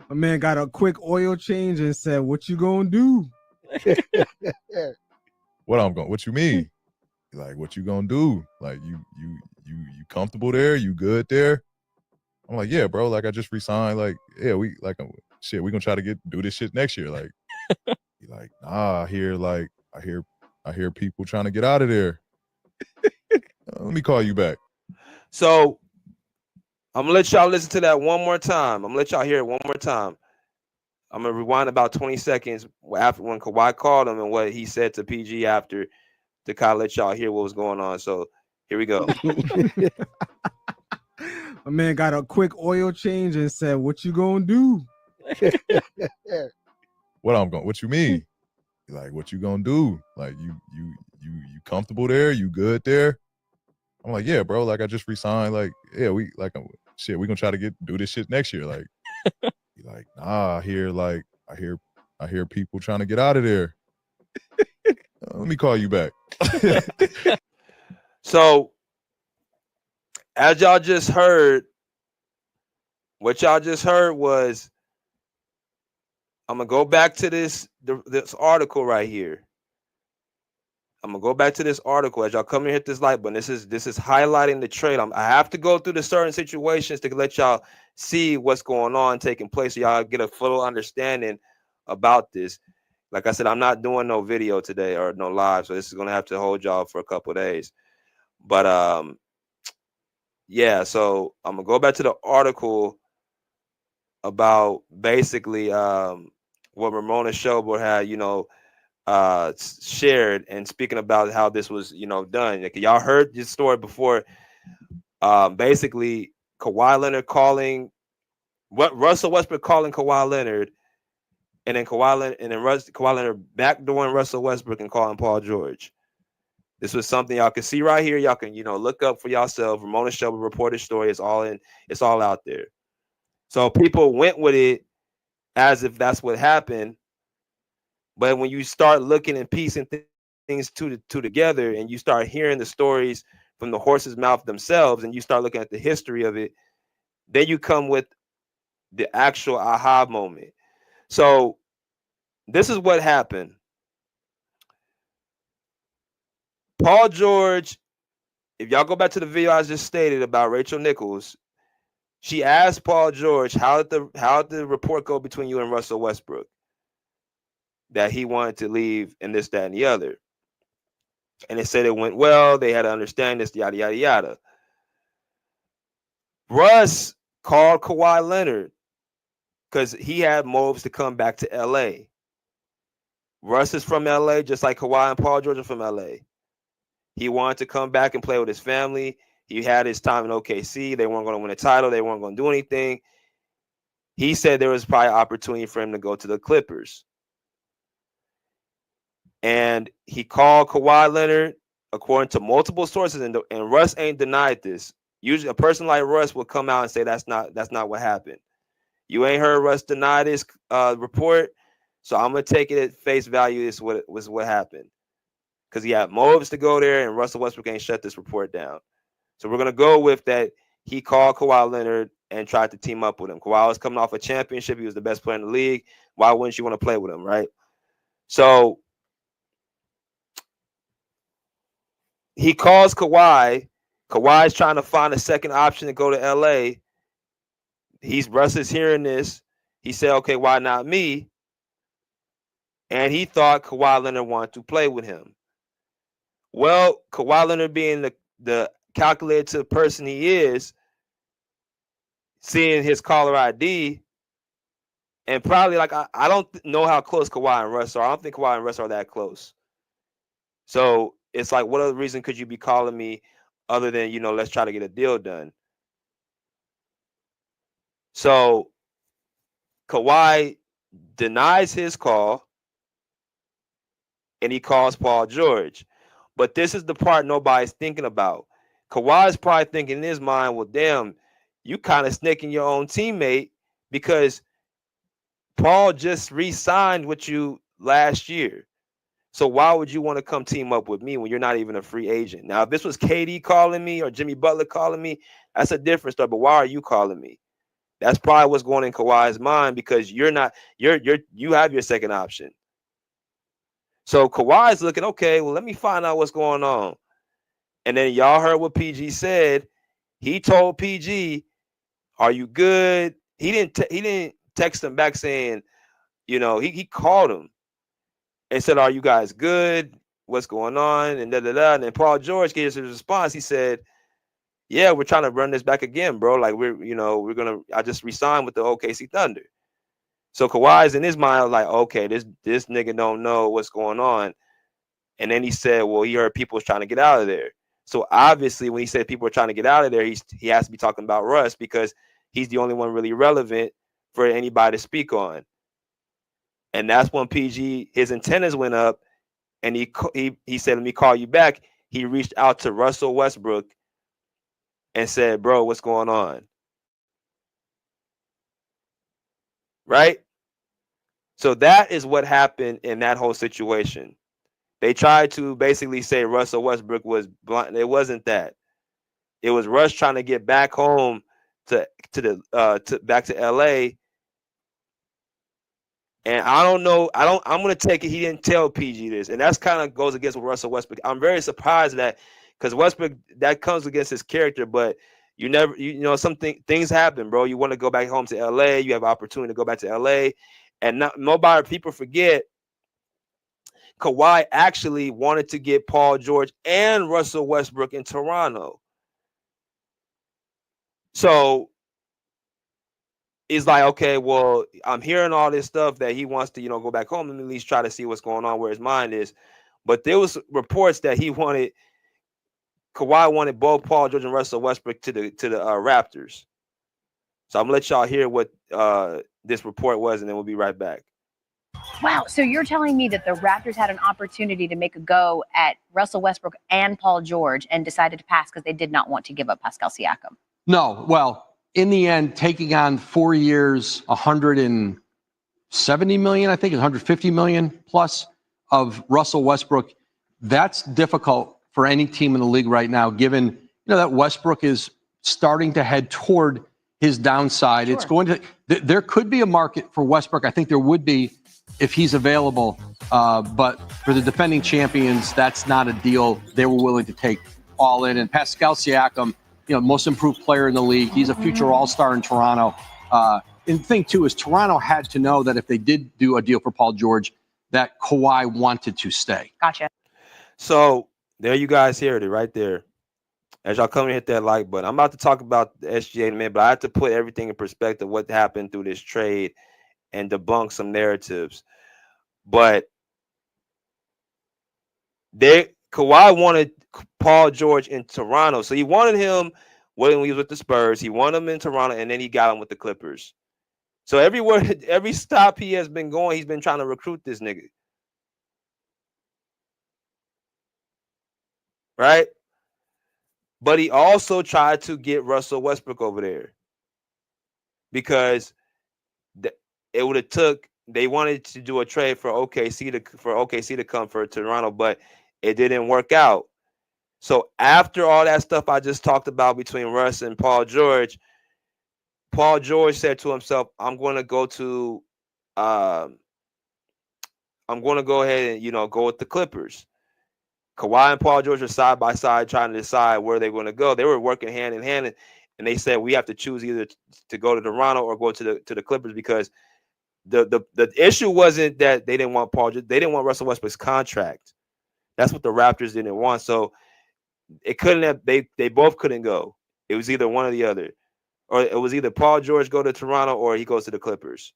My man got a quick oil change and said, "What you gonna do?" What you mean? Like, what you gonna do? Like, you comfortable there? You good there? I'm like, yeah, bro. Like, I just resigned. Like, yeah, we shit. We gonna try to do this shit next year. Like, he like, nah. I hear people trying to get out of there. Let me call you back. So I'm gonna let y'all listen to that one more time. I'm gonna let y'all hear it one more time. I'm gonna rewind about 20 seconds after when Kawhi called him and what he said to PG after, to kind of let y'all hear what was going on. So here we go. My man got a quick oil change and said, "What you gonna do?" What you mean? Like, what you gonna do? Like, you comfortable there? You good there? I'm like, yeah, bro. Like, I just resigned. Like, yeah, we gonna try to do this shit next year. Like, he like, nah. I hear people trying to get out of there. Let me call you back. So, as y'all just heard, what y'all just heard was, I'm gonna go back to this article right here. I'm gonna go back to this article as y'all come and hit this like button. This is highlighting the trade. I have to go through the certain situations to let y'all see what's going on taking place, so y'all get a full understanding about this. Like I said, I'm not doing no video today or no live, so this is gonna have to hold y'all for a couple of days. But yeah. So I'm gonna go back to the article about basically what Ramona Shelburne had, shared, and speaking about how this was, done. Like, y'all heard this story before. Basically, Kawhi Leonard calling Russell Westbrook calling Kawhi Leonard, and then Kawhi Leonard backdooring Russell Westbrook and calling Paul George. This was something y'all can see right here. Y'all can look up for yourself. Ramona Shelburne reported story. It's all out there. So people went with it as if that's what happened. But when you start looking and piecing things two together, and you start hearing the stories from the horse's mouth themselves, and you start looking at the history of it, then you come with the actual aha moment. So this is what happened. Paul George, if y'all go back to the video I just stated about Rachel Nichols, she asked Paul George, how did the report go between you and Russell Westbrook, that he wanted to leave and this, that, and the other. And it said it went well. They had to understand this, yada, yada, yada. Russ called Kawhi Leonard because he had moves to come back to LA. Russ is from LA, just like Kawhi and Paul George are from LA. He wanted to come back and play with his family. He had his time in OKC. They weren't going to win a title. They weren't going to do anything. he said there was probably opportunity for him to go to the Clippers. And he called Kawhi Leonard, according to multiple sources, and Russ ain't denied this. Usually a person like Russ will come out and say that's not what happened. You ain't heard Russ deny this report, so I'm gonna take it at face value. This was what happened, because he had motives to go there, and Russell Westbrook ain't shut this report down. So we're gonna go with that. He called Kawhi Leonard and tried to team up with him. Kawhi was coming off a championship. He was the best player in the league. Why wouldn't you want to play with him, right? So he calls Kawhi. Kawhi's trying to find a second option to go to LA. Russ is hearing this. He said, okay, why not me? And he thought Kawhi Leonard wanted to play with him. Well, Kawhi Leonard, being the calculated person he is, seeing his caller ID, and probably like I don't know how close Kawhi and Russ are. I don't think Kawhi and Russ are that close. So it's like, what other reason could you be calling me other than, let's try to get a deal done? So Kawhi denies his call, and he calls Paul George. But this is the part nobody's thinking about. Kawhi's probably thinking in his mind, well, damn, you kind of snaking your own teammate, because Paul just re-signed with you last year. So why would you want to come team up with me when you're not even a free agent? Now, if this was KD calling me or Jimmy Butler calling me, that's a different story. But why are you calling me? That's probably what's going in Kawhi's mind, because you have your second option. So Kawhi's looking, okay, well, let me find out what's going on. And then y'all heard what PG said. He told PG, "Are you good?" He didn't text him back saying, he called him and said, "Are you guys good? What's going on?" And da-da-da. And then Paul George gave his response. He said, "Yeah, we're trying to run this back again, bro. Like I just re-signed with the OKC Thunder." So Kawhi's in his mind like, okay, this nigga don't know what's going on. And then he said, well, he heard people was trying to get out of there. So obviously when he said people were trying to get out of there, he has to be talking about Russ, because he's the only one really relevant for anybody to speak on. And that's when PG, his antennas went up, and he said, "Let me call you back." He reached out to Russell Westbrook and said, "Bro, what's going on?" Right? So that is what happened in that whole situation. They tried to basically say Russell Westbrook was blind. It wasn't that. It was Russ trying to get back home back to LA. And I don't know. I'm gonna take it. He didn't tell PG this, and that's kind of goes against Russell Westbrook. I'm very surprised at that, because Westbrook, that comes against his character. But things happen, bro. You want to go back home to LA. You have opportunity to go back to LA, and people forget. Kawhi actually wanted to get Paul George and Russell Westbrook in Toronto. So it's like, okay, well, I'm hearing all this stuff that he wants to, go back home and at least try to see what's going on, where his mind is. But there was reports that Kawhi wanted both Paul George and Russell Westbrook to the Raptors. So I'm gonna let y'all hear what this report was, and then we'll be right back. Wow, so you're telling me that the Raptors had an opportunity to make a go at Russell Westbrook and Paul George and decided to pass because they did not want to give up Pascal Siakam? No, well, in the end, taking on 4 years, 170 million, I think, 150 million plus of Russell Westbrook, that's difficult for any team in the league right now, given that Westbrook is starting to head toward his downside. Sure. It's going to. There could be a market for Westbrook. I think there would be if he's available. But for the defending champions, that's not a deal they were willing to take all in. And Pascal Siakam, most improved player in the league. He's a future All-Star in Toronto. And the thing, too, is Toronto had to know that if they did do a deal for Paul George, that Kawhi wanted to stay. Gotcha. So there you guys hear it right there. As y'all come and hit that like button. I'm about to talk about the SGA in a minute, but I have to put everything in perspective, what happened through this trade, and debunk some narratives. But Kawhi wanted Paul George in Toronto. So he wanted him when he was with the Spurs. He wanted him in Toronto, and then he got him with the Clippers. So every stop he has been going, he's been trying to recruit this nigga. Right? But he also tried to get Russell Westbrook over there because it would have took. They wanted to do a trade for OKC to come for Toronto, but it didn't work out. So after all that stuff I just talked about between Russ and Paul George said to himself, "I'm going to go ahead and go with the Clippers." Kawhi and Paul George are side by side trying to decide where they're going to go. They were working hand in hand, and they said we have to choose either to go to Toronto or go to the Clippers because the issue wasn't that they didn't want Paul George, they didn't want Russell Westbrook's contract. That's what the Raptors didn't want. So it couldn't have they both couldn't go. It was either one or the other. Or it was either Paul George go to Toronto or he goes to the Clippers.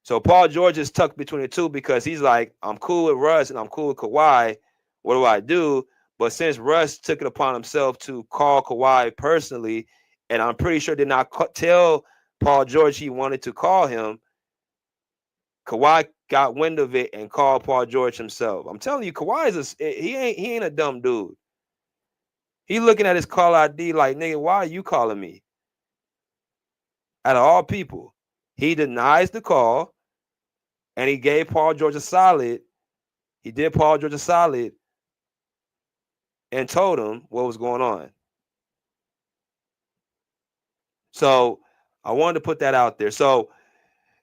So Paul George is tucked between the two because he's like, I'm cool with Russ and I'm cool with Kawhi. What do I do? But since Russ took it upon himself to call Kawhi personally, and I'm pretty sure did not tell Paul George he wanted to call him, Kawhi got wind of it and called Paul George himself. I'm telling you, Kawhi he ain't a dumb dude. He looking at his call ID like, nigga, why are you calling me? Out of all people, he denies the call, and he gave Paul George a solid. He did Paul George a solid and told him what was going on. So I wanted to put that out there. So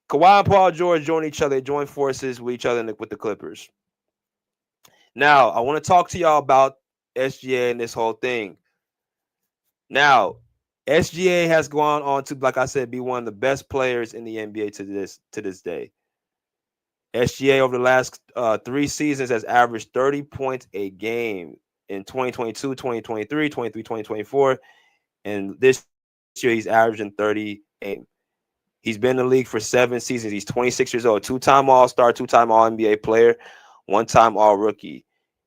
Kawhi and Paul George join forces with each other with the Clippers. Now, I want to talk to y'all about SGA and this whole thing. Now, SGA has gone on to, like I said, be one of the best players in the NBA to this day. SGA over the last 3 seasons has averaged 30 points a game in 2022, 2023, 2024, and this year he's averaging 30 a game. He's been in the league for 7 seasons. He's 26 years old, 2-time All-Star, 2-time All-NBA player, 1-time All-Rookie.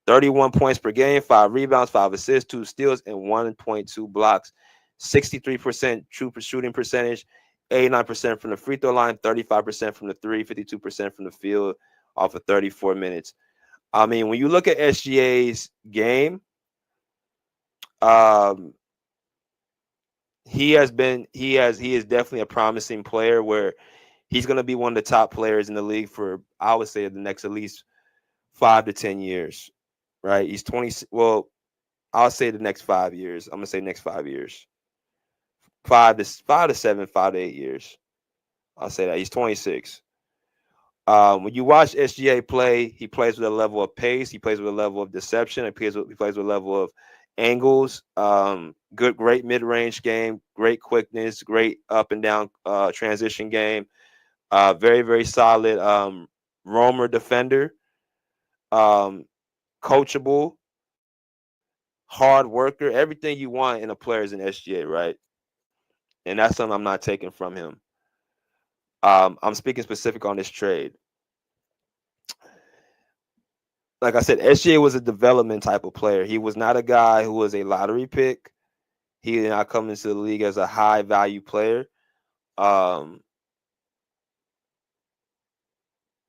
31 points per game, 5 rebounds, 5 assists, 2 steals, and 1.2 blocks. 63% true shooting percentage, 89% from the free throw line, 35% from the three, 52% from the field off of 34 minutes. I mean, when you look at SGA's game, he is definitely a promising player where he's going to be one of the top players in the league for, I would say, the next at least 5 to 10 years. Right? He's 20. Well, I'll say the next 5 years. I'm gonna say next 5 years. 5 to 7, 5 to 8 years. I'll say that. He's 26. When you watch SGA play, he plays with a level of pace. He plays with a level of deception. He plays with a level of angles. Great mid-range game. Great quickness. Great up and down transition game. Very, very solid roamer defender. Coachable, hard worker, everything you want in a player is an SGA, right? And that's something I'm not taking from him. I'm speaking specific on this trade. Like I said, SGA was a development type of player. He was not a guy who was a lottery pick. He did not come into the league as a high value player.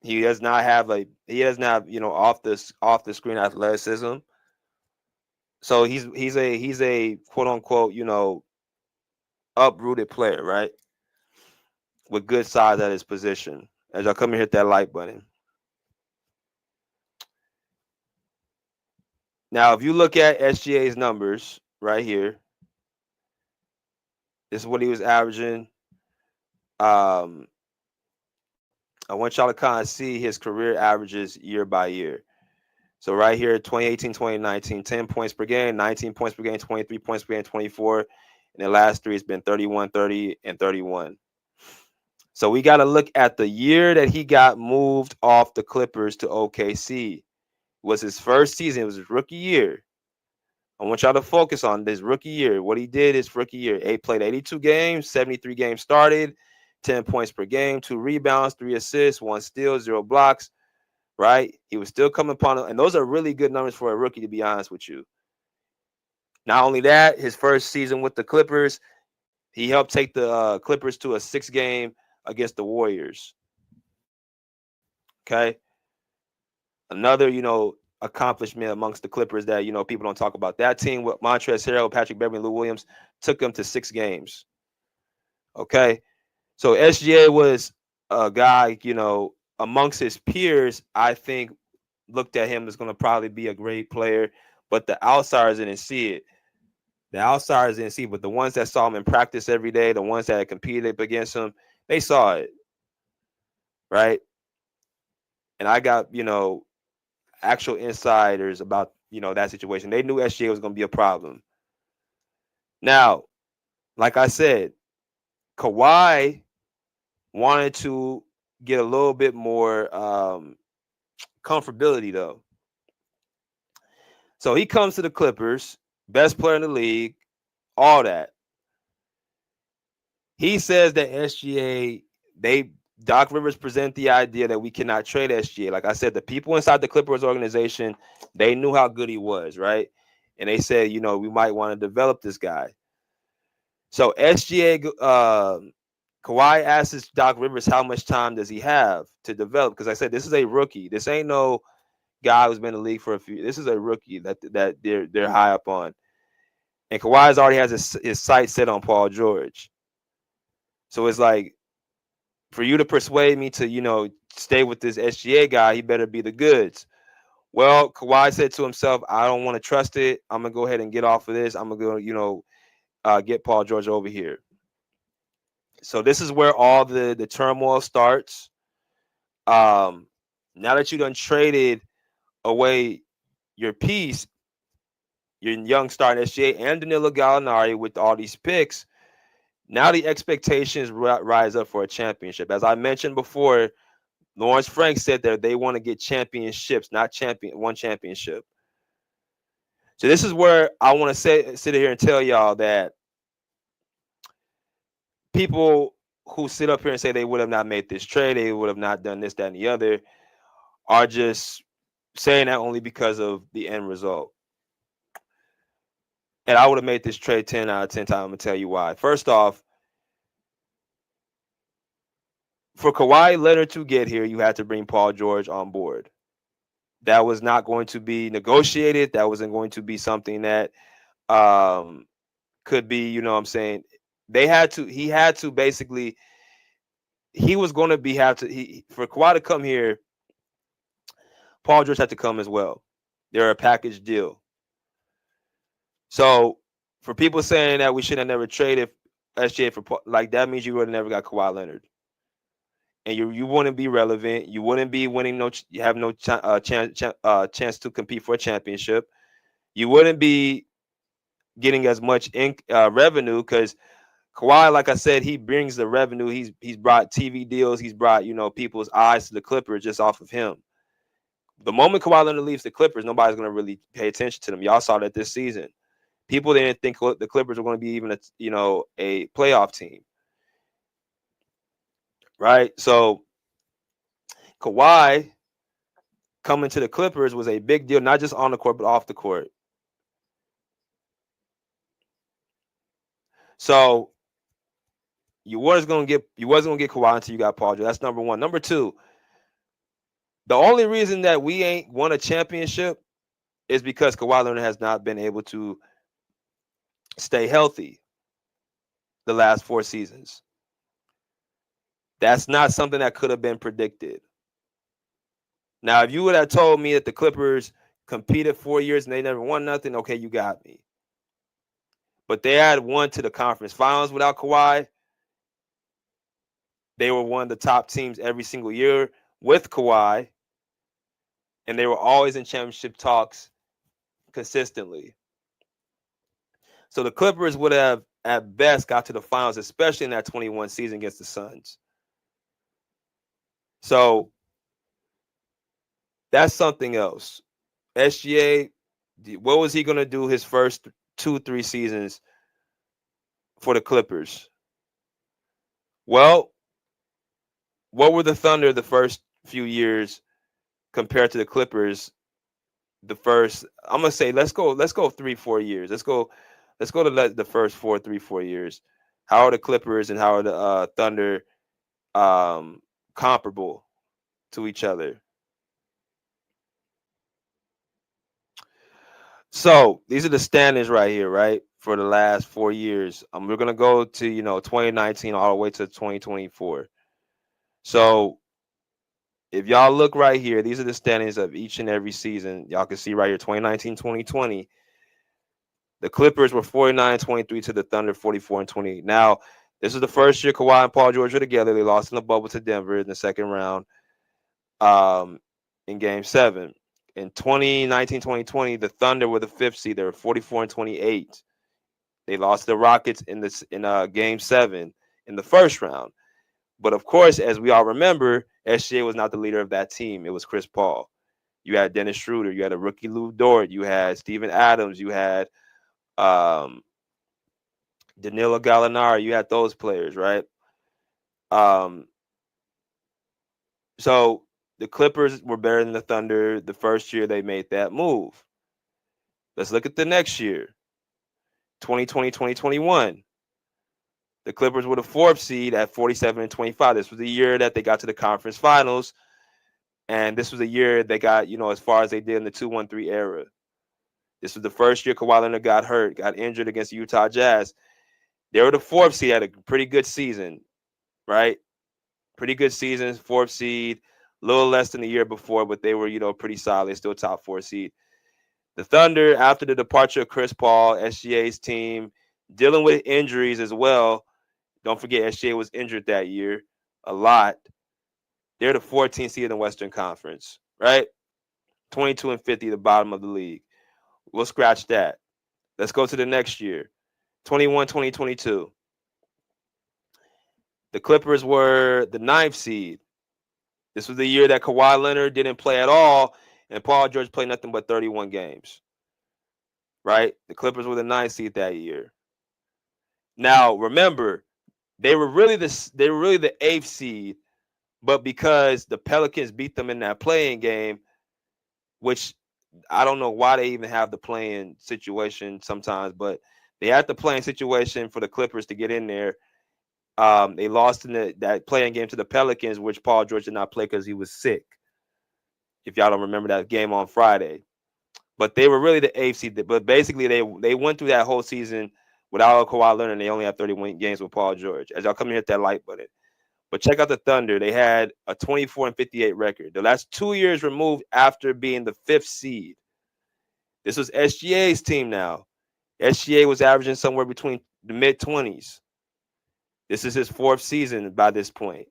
He does not have off the screen athleticism. So he's a quote unquote, uprooted player, right? With good size at his position. As y'all come here, hit that like button. Now, if you look at SGA's numbers right here, this is what he was averaging. I want y'all to kind of see his career averages year by year. So right here, 2018, 2019, 10 points per game, 19 points per game, 23 points per game, 24. And the last 3 has been 31, 30, and 31. So we got to look at the year that he got moved off the Clippers to OKC. It was his first season. It was his rookie year. I want y'all to focus on this rookie year. What he did his rookie year. He played 82 games, 73 games started, 10 points per game, 2 rebounds, 3 assists, 1 steal, 0 blocks, right? He was still coming upon it. And those are really good numbers for a rookie, to be honest with you. Not only that, his first season with the Clippers, He helped take the Clippers to a 6-game against the Warriors. Okay. Another, accomplishment amongst the Clippers that, people don't talk about. That team with Montrezl Harrell, Patrick Beverley, Lou Williams took them to 6 games. Okay. So SGA was a guy, amongst his peers, I think looked at him as going to probably be a great player, but the outsiders didn't see it. The outsiders didn't see it, but the ones that saw him in practice every day, the ones that competed against him, they saw it. Right. And I got, actual insiders about, that situation. They knew SGA was going to be a problem. Now, like I said, Kawhi wanted to get a little bit more comfortability, though. So he comes to the Clippers, best player in the league, all that. He says that SGA, Doc Rivers present the idea that we cannot trade SGA. Like I said, the people inside the Clippers organization, they knew how good he was, right? And they said, we might want to develop this guy. So SGA, Kawhi asks Doc Rivers how much time does he have to develop? Because I said this is a rookie. This ain't no guy who's been in the league for a few. This is a rookie that they're high up on, and Kawhi's already has his sights set on Paul George. So it's like, for you to persuade me to stay with this SGA guy, he better be the goods. Well, Kawhi said to himself, I don't want to trust it. I'm gonna go ahead and get off of this. I'm gonna go get Paul George over here. So this is where all the turmoil starts. Now that you done traded away your piece, your young star in SGA and Danilo Gallinari with all these picks, now the expectations rise up for a championship. As I mentioned before, Lawrence Frank said that they want to get championships, not one championship. So this is where I want to sit here and tell y'all that people who sit up here and say they would have not made this trade, they would have not done this, that, and the other, are just saying that only because of the end result. And I would have made this trade 10 out of 10 times. I'm going to tell you why. First off, for Kawhi Leonard to get here, you had to bring Paul George on board. That was not going to be negotiated. That wasn't going to be something that could be, what I'm saying. He had to basically, he was going to for Kawhi to come here, Paul George had to come as well. They're a package deal. So for people saying that we should have never traded SGA for, like, that means you would have never got Kawhi Leonard. And you wouldn't be relevant. You wouldn't be winning. You have no chance to compete for a championship. You wouldn't be getting as much revenue because Kawhi, like I said, he brings the revenue. He's brought TV deals. He's brought people's eyes to the Clippers just off of him. The moment Kawhi Leonard leaves the Clippers, nobody's going to really pay attention to them. Y'all saw that this season. People didn't think the Clippers were going to be even a playoff team. Right? So Kawhi coming to the Clippers was a big deal, not just on the court, but off the court. So you wasn't gonna get Kawhi until you got Paul George. That's number one. Number two, the only reason that we ain't won a championship is because Kawhi Leonard has not been able to stay healthy the last 4 seasons. That's not something that could have been predicted. Now, if you would have told me that the Clippers competed 4 years and they never won nothing, okay, you got me. But they had won to the conference finals without Kawhi. They were one of the top teams every single year with Kawhi. And they were always in championship talks consistently. So the Clippers would have, at best, got to the finals, especially in that 21 season against the Suns. So that's something else. SGA, what was he going to do his first 2-3 seasons for the Clippers? Well, what were the Thunder the first few years compared to the Clippers? The first, I'm gonna say, let's go 3-4 years. Let's go to the first 3-4 years. How are the Clippers and how are the Thunder comparable to each other? So these are the standings right here, right? For the last 4 years. We're gonna go to 2019 all the way to 2024. So if y'all look right here, these are the standings of each and every season. Y'all can see right here, 2019, 2020. The Clippers were 49-23 to the Thunder, 44-20. Now, this is the first year Kawhi and Paul George were together. They lost in the bubble to Denver in the second round in Game 7. In 2019, 2020, the Thunder were the 5th seed. They were 44-28. They lost to the Rockets in Game 7 in the first round. But of course, as we all remember, SGA was not the leader of that team. It was Chris Paul. You had Dennis Schroeder. You had a rookie Lou Dort. You had Steven Adams. You had Danilo Gallinari. You had those players, right? So the Clippers were better than the Thunder the first year they made that move. Let's look at the next year, 2020, 2021. The Clippers were the 4th seed at 47-25. This was the year that they got to the conference finals. And this was a year they got, as far as they did in the 2-1-3 era. This was the first year Kawhi Leonard got hurt, got injured against the Utah Jazz. They were the 4th seed, had a pretty good season, right? Pretty good season, 4th seed, a little less than the year before, but they were, pretty solid, still top 4 seed. The Thunder, after the departure of Chris Paul, SGA's team, dealing with injuries as well. Don't forget, SGA was injured that year a lot. They're the 14th seed in the Western Conference, right? 22-50, the bottom of the league. We'll scratch that. Let's go to the next year, 21-2022. The Clippers were the 9th seed. This was the year that Kawhi Leonard didn't play at all, and Paul George played nothing but 31 games, right? The Clippers were the 9th seed that year. Now, remember, they were really the 8th seed, but because the Pelicans beat them in that playing game, which I don't know why they even have the playing situation sometimes, but they had the playing situation for the Clippers to get in there. They lost in that playing game to the Pelicans, which Paul George did not play because he was sick. If y'all don't remember that game on Friday. But they were really the 8th seed. But basically, they went through that whole season without Kawhi Leonard, and they only had 31 games with Paul George. As y'all come and hit that like button. But check out the Thunder. They had a 24-58 record. The last 2 years removed after being the 5th seed. This was SGA's team now. SGA was averaging somewhere between the mid-20s. This is his 4th season by this point.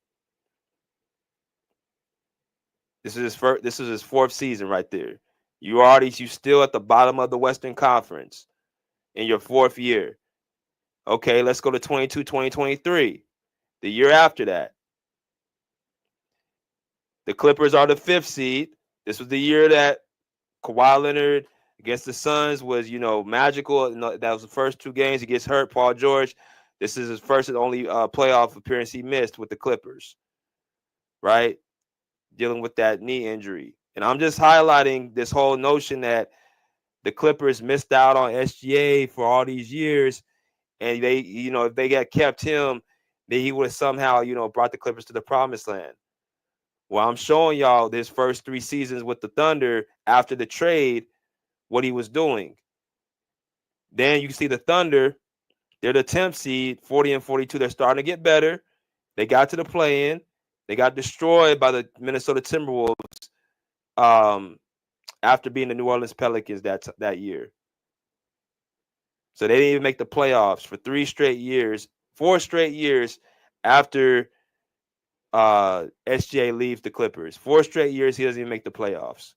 This is his 4th season right there. You still at the bottom of the Western Conference in your 4th year. Okay, let's go to 2023, the year after that. The Clippers are the 5th seed. This was the year that Kawhi Leonard against the Suns was, magical. That was the first 2 games. He gets hurt. Paul George. This is his first and only playoff appearance he missed with the Clippers, right? Dealing with that knee injury. And I'm just highlighting this whole notion that the Clippers missed out on SGA for all these years. And they, if they had kept him, then he would have somehow, brought the Clippers to the promised land. Well, I'm showing y'all this first 3 seasons with the Thunder after the trade, what he was doing. Then you can see the Thunder, they're the 10th seed, 40-42. They're starting to get better. They got to the play-in. They got destroyed by the Minnesota Timberwolves after being the New Orleans Pelicans that year. So they didn't even make the playoffs for 4 straight years after SGA leaves the Clippers. 4 straight years he doesn't even make the playoffs.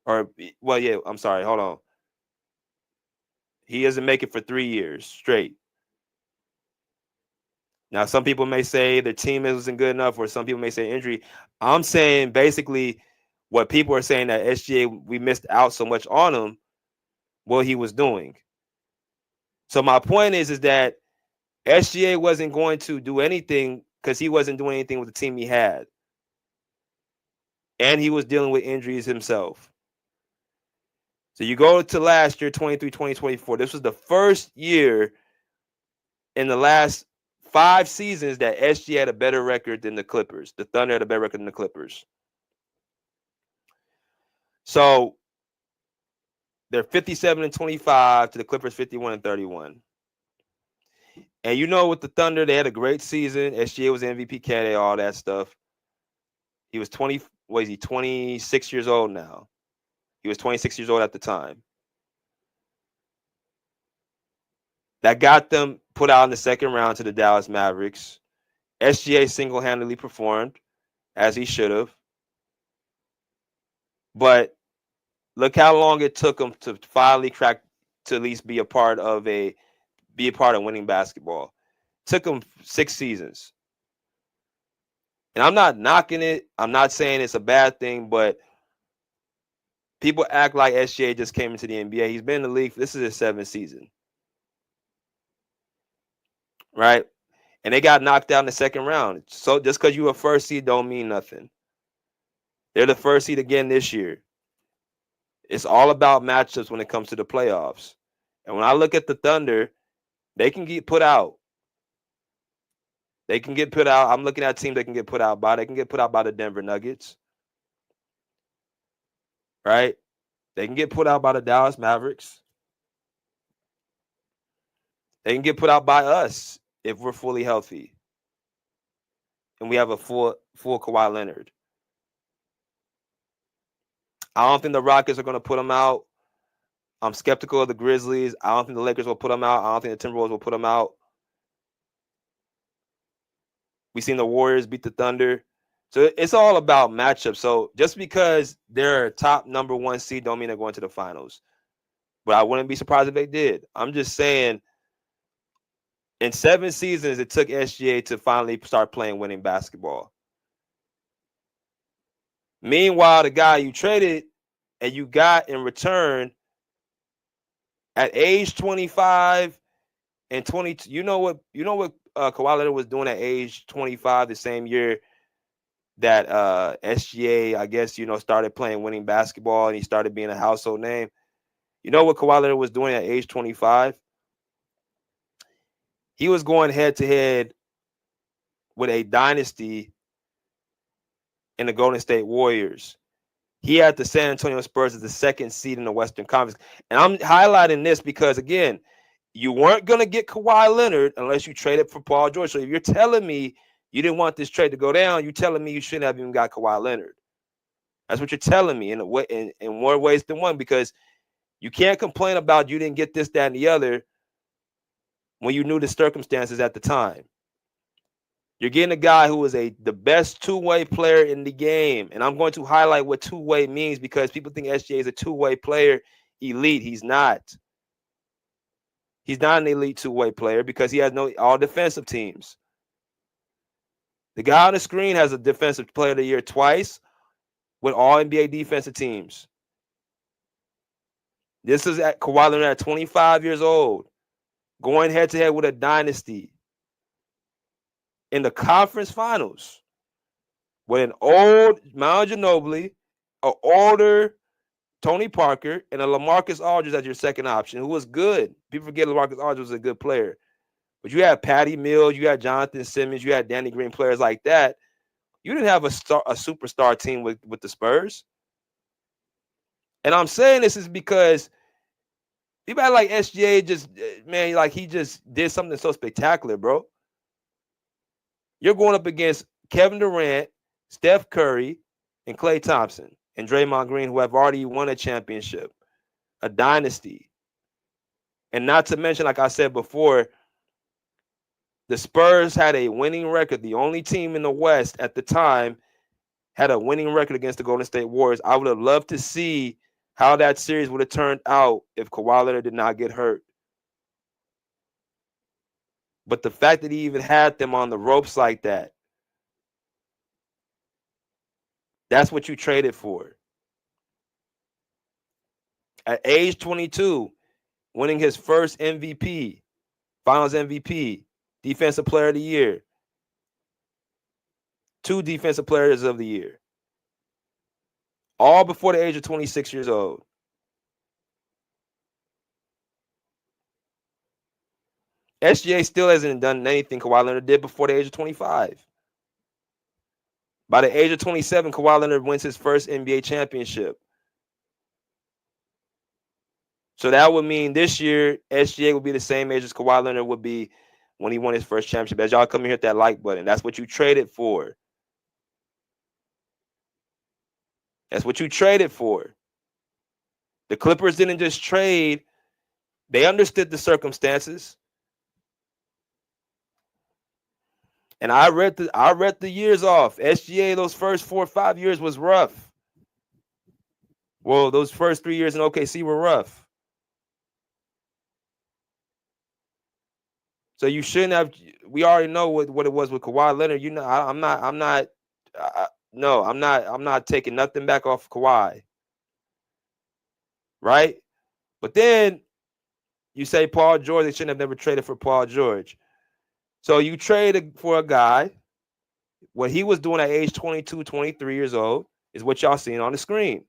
I'm sorry, hold on. He doesn't make it for 3 years straight. Now, some people may say the team isn't good enough, or some people may say injury. I'm saying basically what people are saying that SGA, we missed out so much on him, what he was doing. So my point is that SGA wasn't going to do anything because he wasn't doing anything with the team he had. And he was dealing with injuries himself. So you go to last year, 23-2024. This was the first year in the last 5 seasons that SGA had a better record than the Clippers. The Thunder had a better record than the Clippers. So they're 57-25 to the Clippers 51-31. And you know, with the Thunder, they had a great season. SGA was MVP candidate, all that stuff. He was 26 years old now. He was 26 years old at the time. That got them put out in the second round to the Dallas Mavericks. SGA single-handedly performed, as he should have. But look how long it took him to finally crack, to at least be a part of winning basketball. Took him 6 seasons. And I'm not knocking it. I'm not saying it's a bad thing, but people act like SGA just came into the NBA. He's been in the league. This is his 7th season. Right? And they got knocked out in the second round. So just because you a first seed don't mean nothing. They're the first seed again this year. It's all about matchups when it comes to the playoffs. And when I look at the Thunder, they can get put out. They can get put out. I'm looking at teams they can get put out by. They can get put out by the Denver Nuggets. Right? They can get put out by the Dallas Mavericks. They can get put out by us if we're fully healthy. And we have a full Kawhi Leonard. I don't think the Rockets are going to put them out. I'm skeptical of the Grizzlies. I don't think the Lakers will put them out. I don't think the Timberwolves will put them out. We've seen the Warriors beat the Thunder. So it's all about matchups. So just because they're top number 1 seed don't mean they're going to the finals. But I wouldn't be surprised if they did. I'm just saying, in 7 seasons, it took SGA to finally start playing winning basketball. Meanwhile, the guy you traded and you got in return at age 25 and 22, you know what Kawhi Leonard was doing at age 25, the same year that SGA, I guess, started playing winning basketball and he started being a household name. You know what Kawhi Leonard was doing at age 25? He was going head-to-head with a dynasty in the Golden State Warriors. He had the San Antonio Spurs as the 2nd seed in the Western Conference. And I'm highlighting this because, again, you weren't going to get Kawhi Leonard unless you traded for Paul George. So if you're telling me you didn't want this trade to go down, you're telling me you shouldn't have even got Kawhi Leonard. That's what you're telling me in more ways than one, because you can't complain about you didn't get this, that, and the other when you knew the circumstances at the time. You're getting a guy who was the best two-way player in the game. And I'm going to highlight what two-way means because people think SGA is a two-way player elite. He's not. He's not an elite two-way player because he has all defensive teams. The guy on the screen has a defensive player of the year twice with all NBA defensive teams. This is at Kawhi Leonard at 25 years old, going head-to-head with a dynasty in the conference finals with an old Manu Ginobili, an older Tony Parker, and a LaMarcus Aldridge as your second option, who was good. People forget LaMarcus Aldridge was a good player. But you had Patty Mills, you had Jonathan Simmons, you had Danny Green, players like that. You didn't have a superstar team with the Spurs. And I'm saying this is because people act like SGA he just did something so spectacular, bro. You're going up against Kevin Durant, Steph Curry, and Klay Thompson, and Draymond Green, who have already won a championship, a dynasty. And not to mention, like I said before, the Spurs had a winning record. The only team in the West at the time had a winning record against the Golden State Warriors. I would have loved to see how that series would have turned out if Kawhi Leonard did not get hurt. But the fact that he even had them on the ropes like that, that's what you traded for. At age 22, winning his first MVP, Finals MVP, Defensive Player of the Year, 2 Defensive Players of the Year, all before the age of 26 years old. SGA still hasn't done anything Kawhi Leonard did before the age of 25. By the age of 27, Kawhi Leonard wins his first NBA championship. So that would mean this year, SGA will be the same age as Kawhi Leonard would be when he won his first championship. As y'all come here, hit that like button. That's what you traded for. That's what you traded for. The Clippers didn't just trade. They understood the circumstances. And I read the years off. SGA, those first 4 or 5 years was rough. Well, those first 3 years in OKC were rough. So you shouldn't have. We already know what it was with Kawhi Leonard. You know, I'm not taking nothing back off Kawhi. Right? But then you say Paul George, they shouldn't have never traded for Paul George. So you traded for a guy. What he was doing at age 22, 23 years old is what y'all seeing on the screen.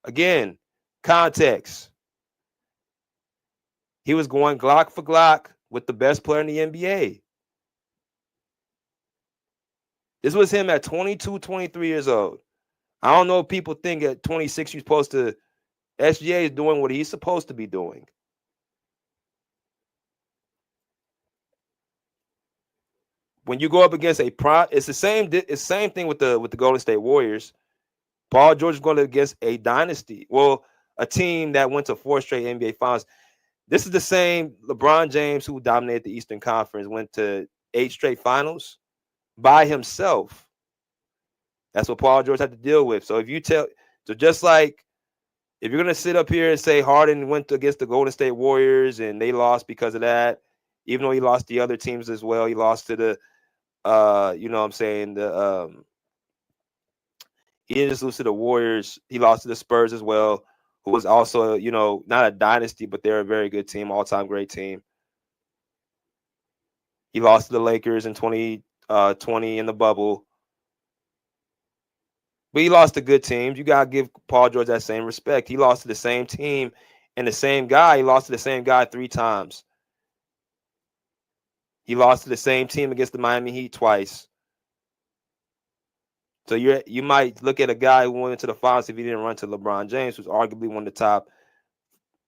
Again, context. He was going Glock for Glock with the best player in the NBA. This was him at 22, 23 years old. I don't know if people think at 26 you're supposed to. SGA is doing what he's supposed to be doing. When you go up against a prime, it's the same thing with the Golden State Warriors. Paul George is going against a dynasty. Well, a team that went to 4 straight NBA finals. This is the same LeBron James who dominated the Eastern Conference, went to 8 straight finals by himself. That's what Paul George had to deal with. So just like if you're gonna sit up here and say Harden went against the Golden State Warriors and they lost because of that, even though he lost the other teams as well, he lost to the you know what I'm saying, he didn't just lose to the Warriors, he lost to the Spurs as well, who was also, you know, not a dynasty, but they're a very good team, all-time great team. He lost to the Lakers in 2020 in the bubble. But he lost to good teams. You got to give Paul George that same respect. He lost to the same team and the same guy. He lost to the same guy 3 times. He lost to the same team against the Miami Heat twice. So you might look at a guy who went into the finals if he didn't run to LeBron James, who's arguably one of the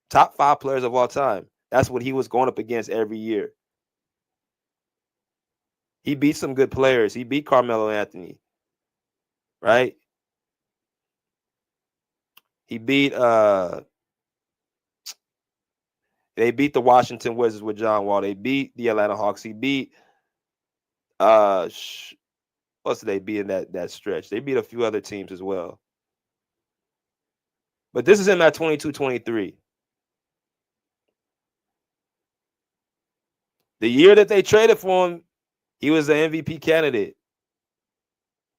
top 5 players of all time. That's what he was going up against every year. He beat some good players. He beat Carmelo Anthony, right? He beat they beat the Washington Wizards with John Wall. They beat the Atlanta Hawks. He beat what's they beat in that stretch? They beat a few other teams as well. But this is him at 22, 23. The year that they traded for him, he was an MVP candidate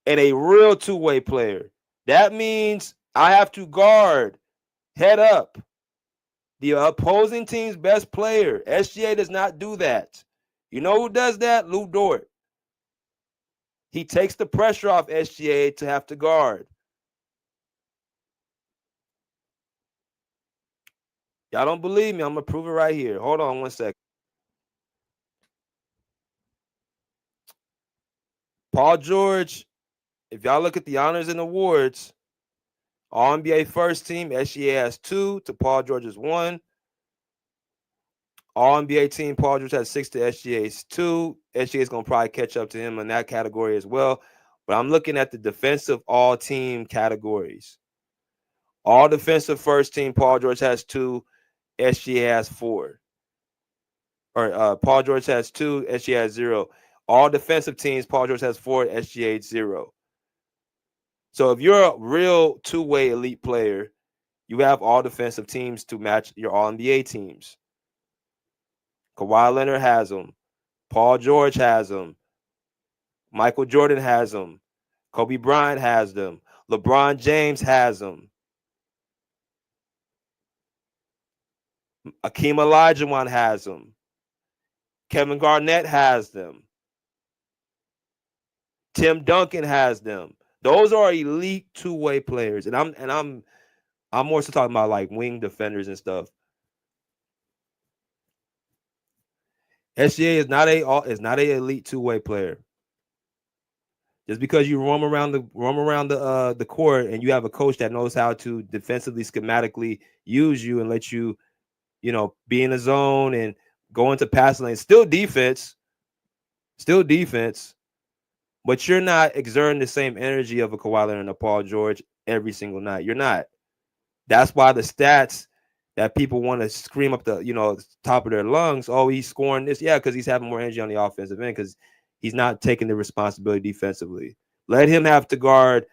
and a real two-way player. That means I have to guard, head up, the opposing team's best player. SGA does not do that. You know who does that? Lou Dort. He takes the pressure off SGA to have to guard. Y'all don't believe me? I'm going to prove it right here. Hold on 1 second. Paul George, if y'all look at the honors and awards, All-NBA first team, SGA has 2 to Paul George's 1. All-NBA team, Paul George has 6 to SGA's 2. SGA is going to probably catch up to him in that category as well. But I'm looking at the defensive all-team categories. All defensive first team, Paul George has 2. SGA has 4. Or Paul George has 2. SGA has 0. All defensive teams, Paul George has 4. SGA 0. So if you're a real two-way elite player, you have all defensive teams to match your All-NBA teams. Kawhi Leonard has them. Paul George has them. Michael Jordan has them. Kobe Bryant has them. LeBron James has them. Akeem Olajuwon has them. Kevin Garnett has them. Tim Duncan has them. Those are elite two-way players, and I'm more so talking about like wing defenders and stuff. SGA is not a elite two-way player. Just because you roam around the court and you have a coach that knows how to defensively, schematically use you and let you, be in a zone and go into passing lane, still defense, but you're not exerting the same energy of a Kawhi Leonard and a Paul George every single night. You're not. That's why the stats that people want to scream up the, top of their lungs, oh, he's scoring this. Yeah, because he's having more energy on the offensive end because he's not taking the responsibility defensively. Let him have to guard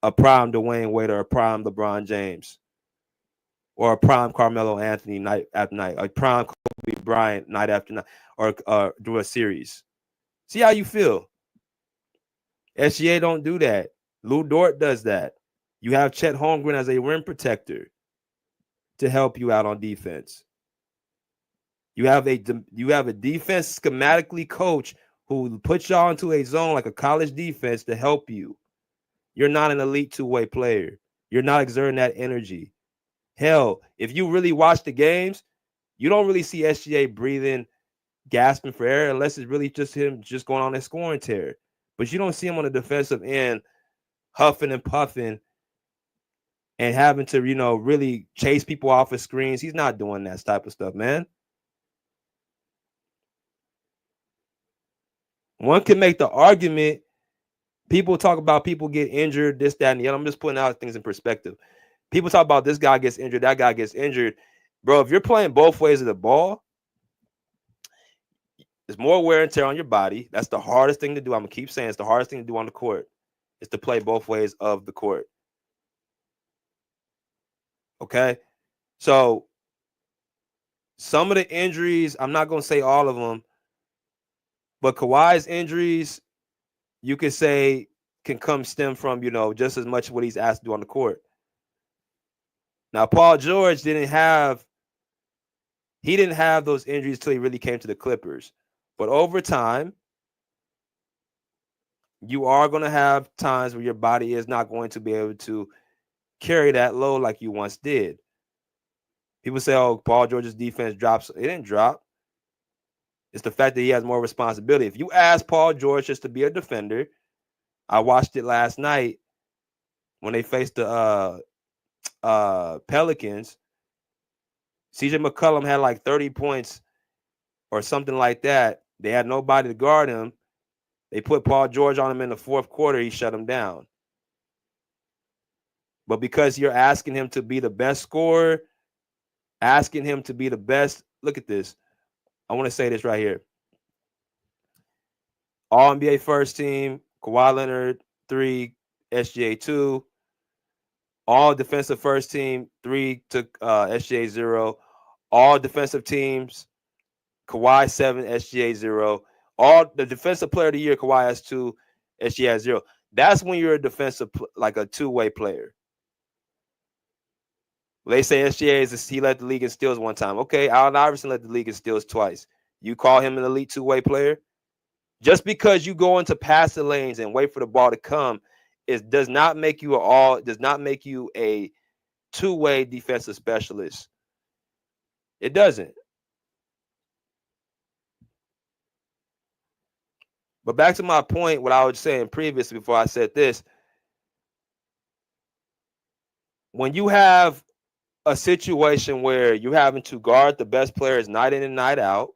a prime Dwayne Wade or a prime LeBron James or a prime Carmelo Anthony night after night, a prime Kobe Bryant night after night, or do a series. See how you feel. SGA don't do that. Lou Dort does that. You have Chet Holmgren as a rim protector to help you out on defense. You have a defense schematically coach who puts y'all into a zone like a college defense to help you. You're not an elite two-way player. You're not exerting that energy. Hell, if you really watch the games, you don't really see SGA breathing, gasping for air unless it's really just him just going on a scoring tear. But you don't see him on the defensive end huffing and puffing and having to, really chase people off of screens. He's not doing that type of stuff, man. One can make the argument. People talk about people get injured, this, that, and the other. I'm just putting out things in perspective. People talk about this guy gets injured, that guy gets injured. Bro, if you're playing both ways of the ball, there's more wear and tear on your body. That's the hardest thing to do. I'm going to keep saying it's the hardest thing to do on the court is to play both ways of the court. Okay? So some of the injuries, I'm not going to say all of them, but Kawhi's injuries, you could say can stem from, just as much what he's asked to do on the court. Now, Paul George didn't have those injuries till he really came to the Clippers. But over time, you are going to have times where your body is not going to be able to carry that load like you once did. People say, oh, Paul George's defense drops. It didn't drop. It's the fact that he has more responsibility. If you ask Paul George just to be a defender, I watched it last night when they faced the Pelicans. CJ McCollum had like 30 points or something like that. They had nobody to guard him. They put Paul George on him in the fourth quarter. He shut him down. But because you're asking him to be the best scorer, asking him to be the best, look at this. I want to say this right here. All NBA first team, Kawhi Leonard, 3, SGA 2. All defensive first team, 3 to SGA 0. All defensive teams, Kawhi 7, SGA 0. All the defensive player of the year, Kawhi has 2, SGA has 0. That's when you're a defensive, like a two-way player. They say SGA he led the league in steals one time. Okay, Allen Iverson led the league in steals twice. You call him an elite two-way player? Just because you go into passing lanes and wait for the ball to come, does not make you a two-way defensive specialist. It doesn't. But back to my point, what I was saying previously before I said this, when you have a situation where you're having to guard the best players night in and night out,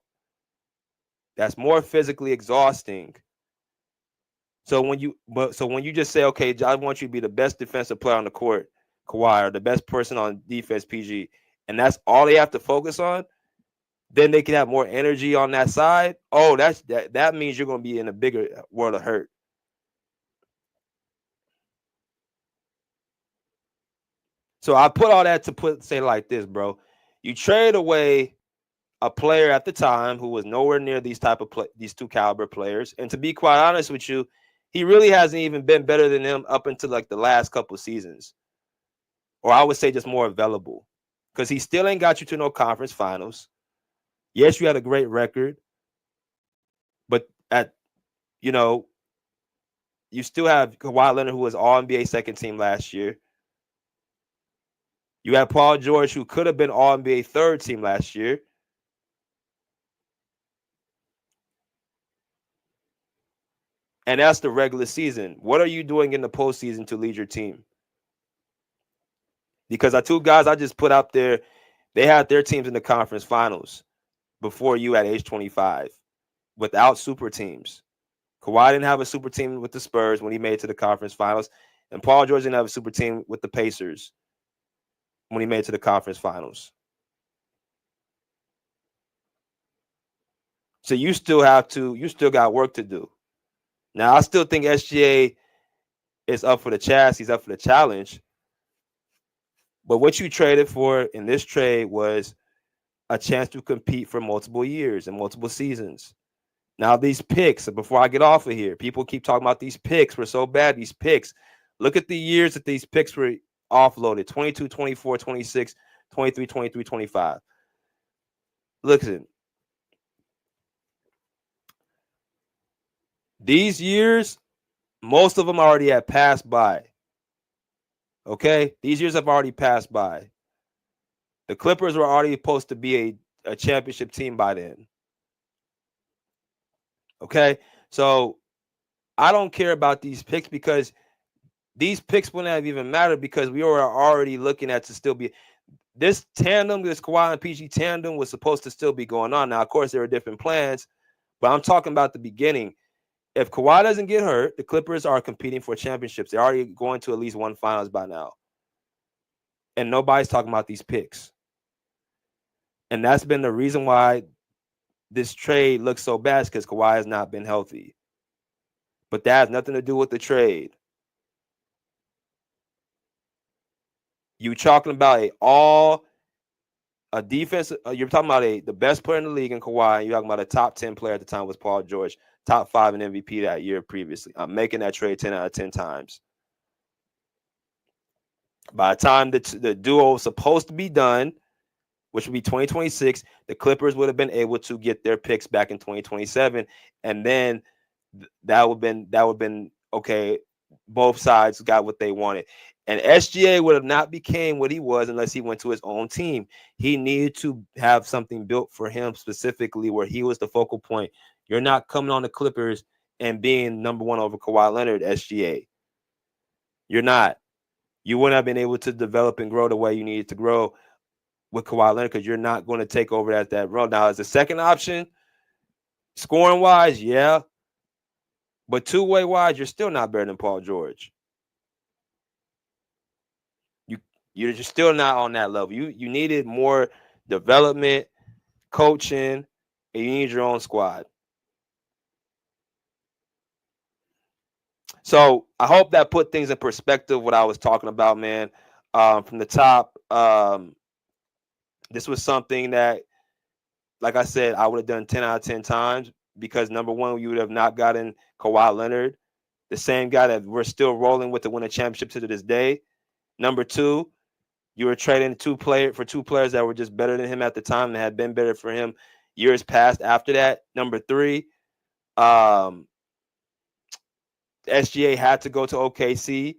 that's more physically exhausting. So when you just say, okay, I want you to be the best defensive player on the court, Kawhi, or the best person on defense, PG, and that's all they have to focus on, then they can have more energy on that side. Oh, that means you're going to be in a bigger world of hurt. So I put all that to say like this, bro. You trade away a player at the time who was nowhere near these two caliber players, and to be quite honest with you, he really hasn't even been better than them up until like the last couple seasons, or I would say just more available, because he still ain't got you to no conference finals. Yes, you had a great record, but you still have Kawhi Leonard, who was All NBA second team last year. You have Paul George, who could have been All NBA third team last year. And that's the regular season. What are you doing in the postseason to lead your team? Because our two guys I just put out there, they had their teams in the conference finals before you at age 25 without super teams. Kawhi didn't have a super team with the Spurs when he made it to the conference finals, and Paul George didn't have a super team with the Pacers when he made it to the conference finals. So you still got work to do. Now, I still think SGA is up for the chance. He's up for the challenge. But what you traded for in this trade was a chance to compete for multiple years and multiple seasons. Now, these picks, before I get off of here, people keep talking about these picks were so bad. These picks, look at the years that these picks were offloaded: 22, 24, 26, 23, 23, 25. Listen, these years, most of them already had passed by. Okay? These years have already passed by. The Clippers were already supposed to be a championship team by then. Okay? So I don't care about these picks because these picks wouldn't have even mattered because we were already looking at to still be this tandem, this Kawhi and PG tandem was supposed to still be going on. Now, of course, there are different plans, but I'm talking about the beginning. If Kawhi doesn't get hurt, the Clippers are competing for championships. They're already going to at least one finals by now. And nobody's talking about these picks. And that's been the reason why this trade looks so bad because Kawhi has not been healthy. But that has nothing to do with the trade. You talking about a defense. You're talking about the best player in the league in Kawhi. You're talking about a top 10 player at the time was Paul George, top 5 in MVP that year previously. I'm making that trade 10 out of 10 times. By the time the duo was supposed to be done, which would be 2026, the Clippers would have been able to get their picks back in 2027, and then that would have been okay. Both sides got what they wanted, and SGA would have not became what he was unless he went to his own team. He needed to have something built for him specifically where he was the focal point. You're not coming on the Clippers and being number one over Kawhi Leonard, SGA. You're not. You wouldn't have been able to develop and grow the way you needed to grow with Kawhi Leonard because you're not going to take over that role. Now, as a second option, scoring wise, yeah. But two-way wise, you're still not better than Paul George. You're just still not on that level. You needed more development, coaching, and you need your own squad. So I hope that put things in perspective what I was talking about, man. From the top, this was something that, like I said, I would have done 10 out of 10 times because, number one, you would have not gotten Kawhi Leonard, the same guy that we're still rolling with to win a championship to this day. Number two, you were trading two players that were just better than him at the time and had been better for him years past after that. Number three, SGA had to go to OKC.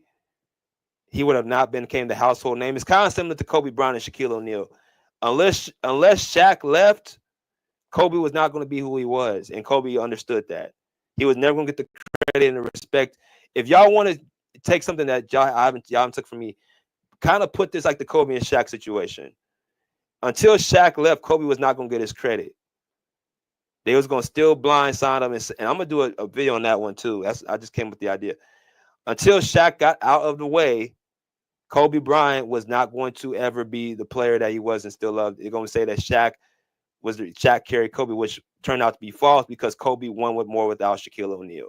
He would have not became the household name. It's kind of similar to Kobe Bryant and Shaquille O'Neal. Unless Shaq left, Kobe was not going to be who he was, and Kobe understood that. He was never going to get the credit and the respect. If y'all want to take something that y'all haven't took from me, kind of put this like the Kobe and Shaq situation. Until Shaq left, Kobe was not going to get his credit. They was going to still blindside him, and I'm going to do a video on that one too. I just came with the idea. Until Shaq got out of the way, Kobe Bryant was not going to ever be the player that he was and still loved. They're going to say that Shaq carried Kobe, which turned out to be false because Kobe won more without Shaquille O'Neal.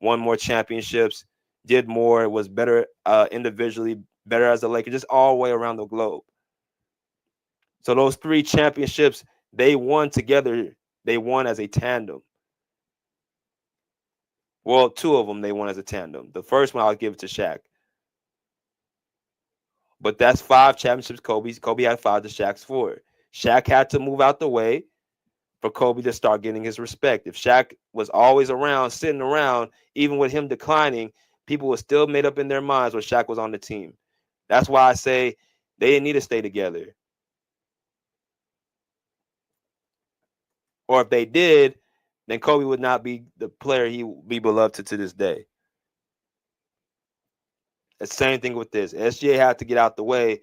Won more championships, did more, was better individually, better as a Laker, just all the way around the globe. So those 3 championships, they won together. They won as a tandem. Well, 2 of them they won as a tandem. The first one I'll give it to Shaq. But that's 5 championships Kobe had 5 to Shaq's 4. Shaq had to move out the way for Kobe to start getting his respect. If Shaq was always around, sitting around, even with him declining, people were still made up in their minds when Shaq was on the team. That's why I say they didn't need to stay together. Or if they did, then Kobe would not be the player he would be beloved to this day. The same thing with this. SGA had to get out the way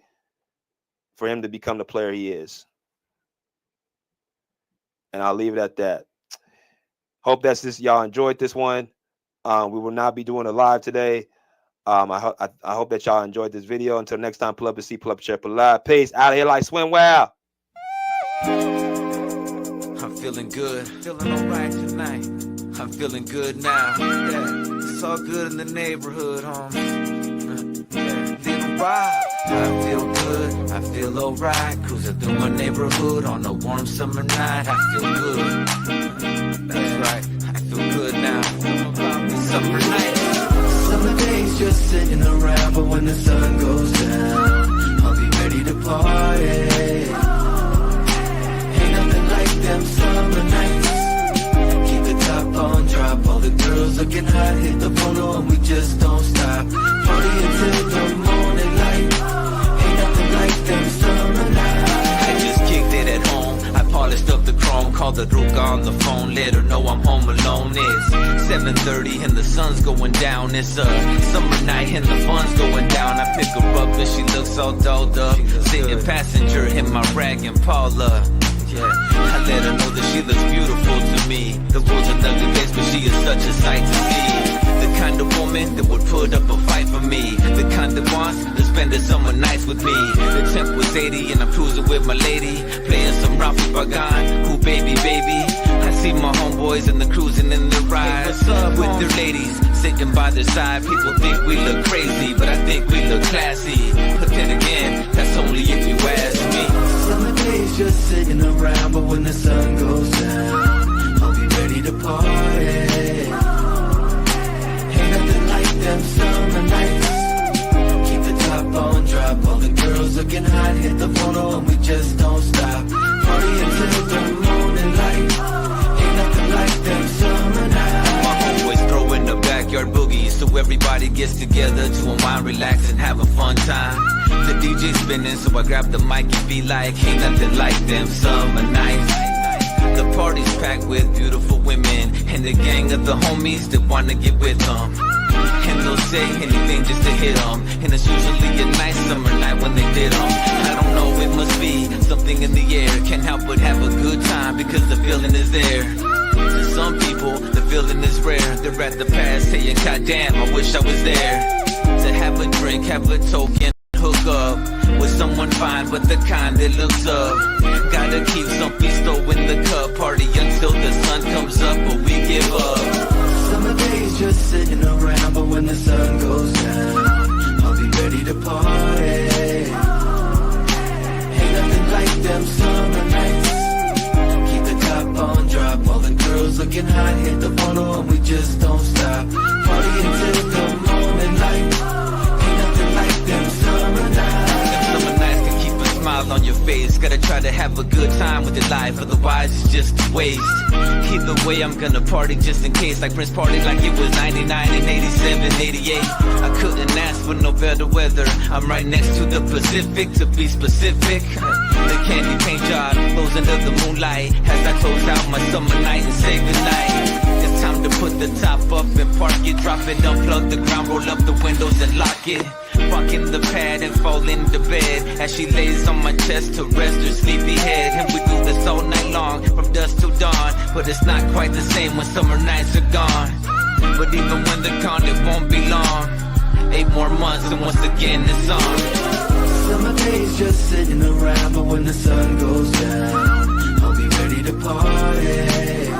for him to become the player he is. And I'll leave it at that. Hope that's this. Y'all enjoyed this one. We will not be doing a live today. I hope that y'all enjoyed this video. Until next time, pull up and see, pull up, share, pull live. Peace. Out of here like swim well. I'm feeling good, feeling alright tonight. I'm feeling good now. Yeah, it's all good in the neighborhood, homie. Yeah, little ride. I feel good, I feel alright. Cruising through my neighborhood on a warm summer night. I feel good. That's right, I feel good now. Summer night. Summer days just sitting around, but when the sun goes down, I'll be ready to party. Ain't nothing like them summer nights. Keep the top on, drop, all the girls looking hot, hit the photo and we just don't stop. Party until the morning light. Ain't nothing like them summer nights. I just kicked it at home. I polished up the chrome, called the Ruka on the phone, let her know I'm home alone. It's 7:30 and the sun's going down. It's a summer night and the fun's going down. I pick her up and she looks all dolled up, sitting passenger in my rag and Paula. Yeah, I let her know that she looks beautiful to me. The world's an ugly place, but she is such a sight to see. The kind of woman that would put up a fight for me. The kind that wants to spend the summer nights with me. The temp was 80 and I'm cruising with my lady, playing some Rafi Bagan. Ooh, baby, baby. I see my homeboys and the cruising in the ride with their ladies sitting by their side. People think we look crazy, but I think we look classy. But then again, that's only if you ask me. Summer days just sitting around, but when the sun goes down, I'll be ready to party. Ain't nothing like them summer nights. Keep the top on, drop, all the girls looking hot, hit the photo and we just don't stop. Party until the morning light. Ain't nothing like them summer nights. My homeboys throwing the backyard boogies, so everybody gets together to unwind, relax, and have a fun time. The DJ spinning, so I grab the mic and be like, ain't nothing like them summer nights. The party's packed with beautiful women and the gang of the homies that wanna get with them. And they'll say anything just to hit them. And it's usually a nice summer night when they did them. I don't know, it must be something in the air. Can't help but have a good time because the feeling is there. To some people, the feeling is rare. They're at the past saying, God damn, I wish I was there. To have a drink, have a token, hook up with someone fine, but the kind that looks up. Gotta keep some pisto in the cup. Party until the sun comes up, but we give up. Summer days just sitting around, but when the sun goes down, I'll be ready to party. Ain't nothing like them summer nights. Keep the top on, drop, all the girls looking hot, hit the photo and we just don't stop. Party until the morning light. Ain't nothing like them summer nights. Them summer nights can keep a smile on your face. Gotta try to have a good time with your life, otherwise it's just a waste. Either way, I'm gonna party just in case. Like Prince party like it was 99 and 87, 88. I couldn't ask for no better weather. I'm right next to the Pacific, to be specific. The candy paint job flows into the moonlight as I close out my summer night and say goodnight. It's time to put the top up and park it, drop it, unplug the ground, roll up the windows and lock it. Walk in the pad and fall into bed as she lays on my chest to rest her sleepy head. And we do this all night long, from dusk till dawn. But it's not quite the same when summer nights are gone. But even when they're gone, it won't be long. 8 more months and once again it's on. Summer days just sitting around, but when the sun goes down, I'll be ready to party.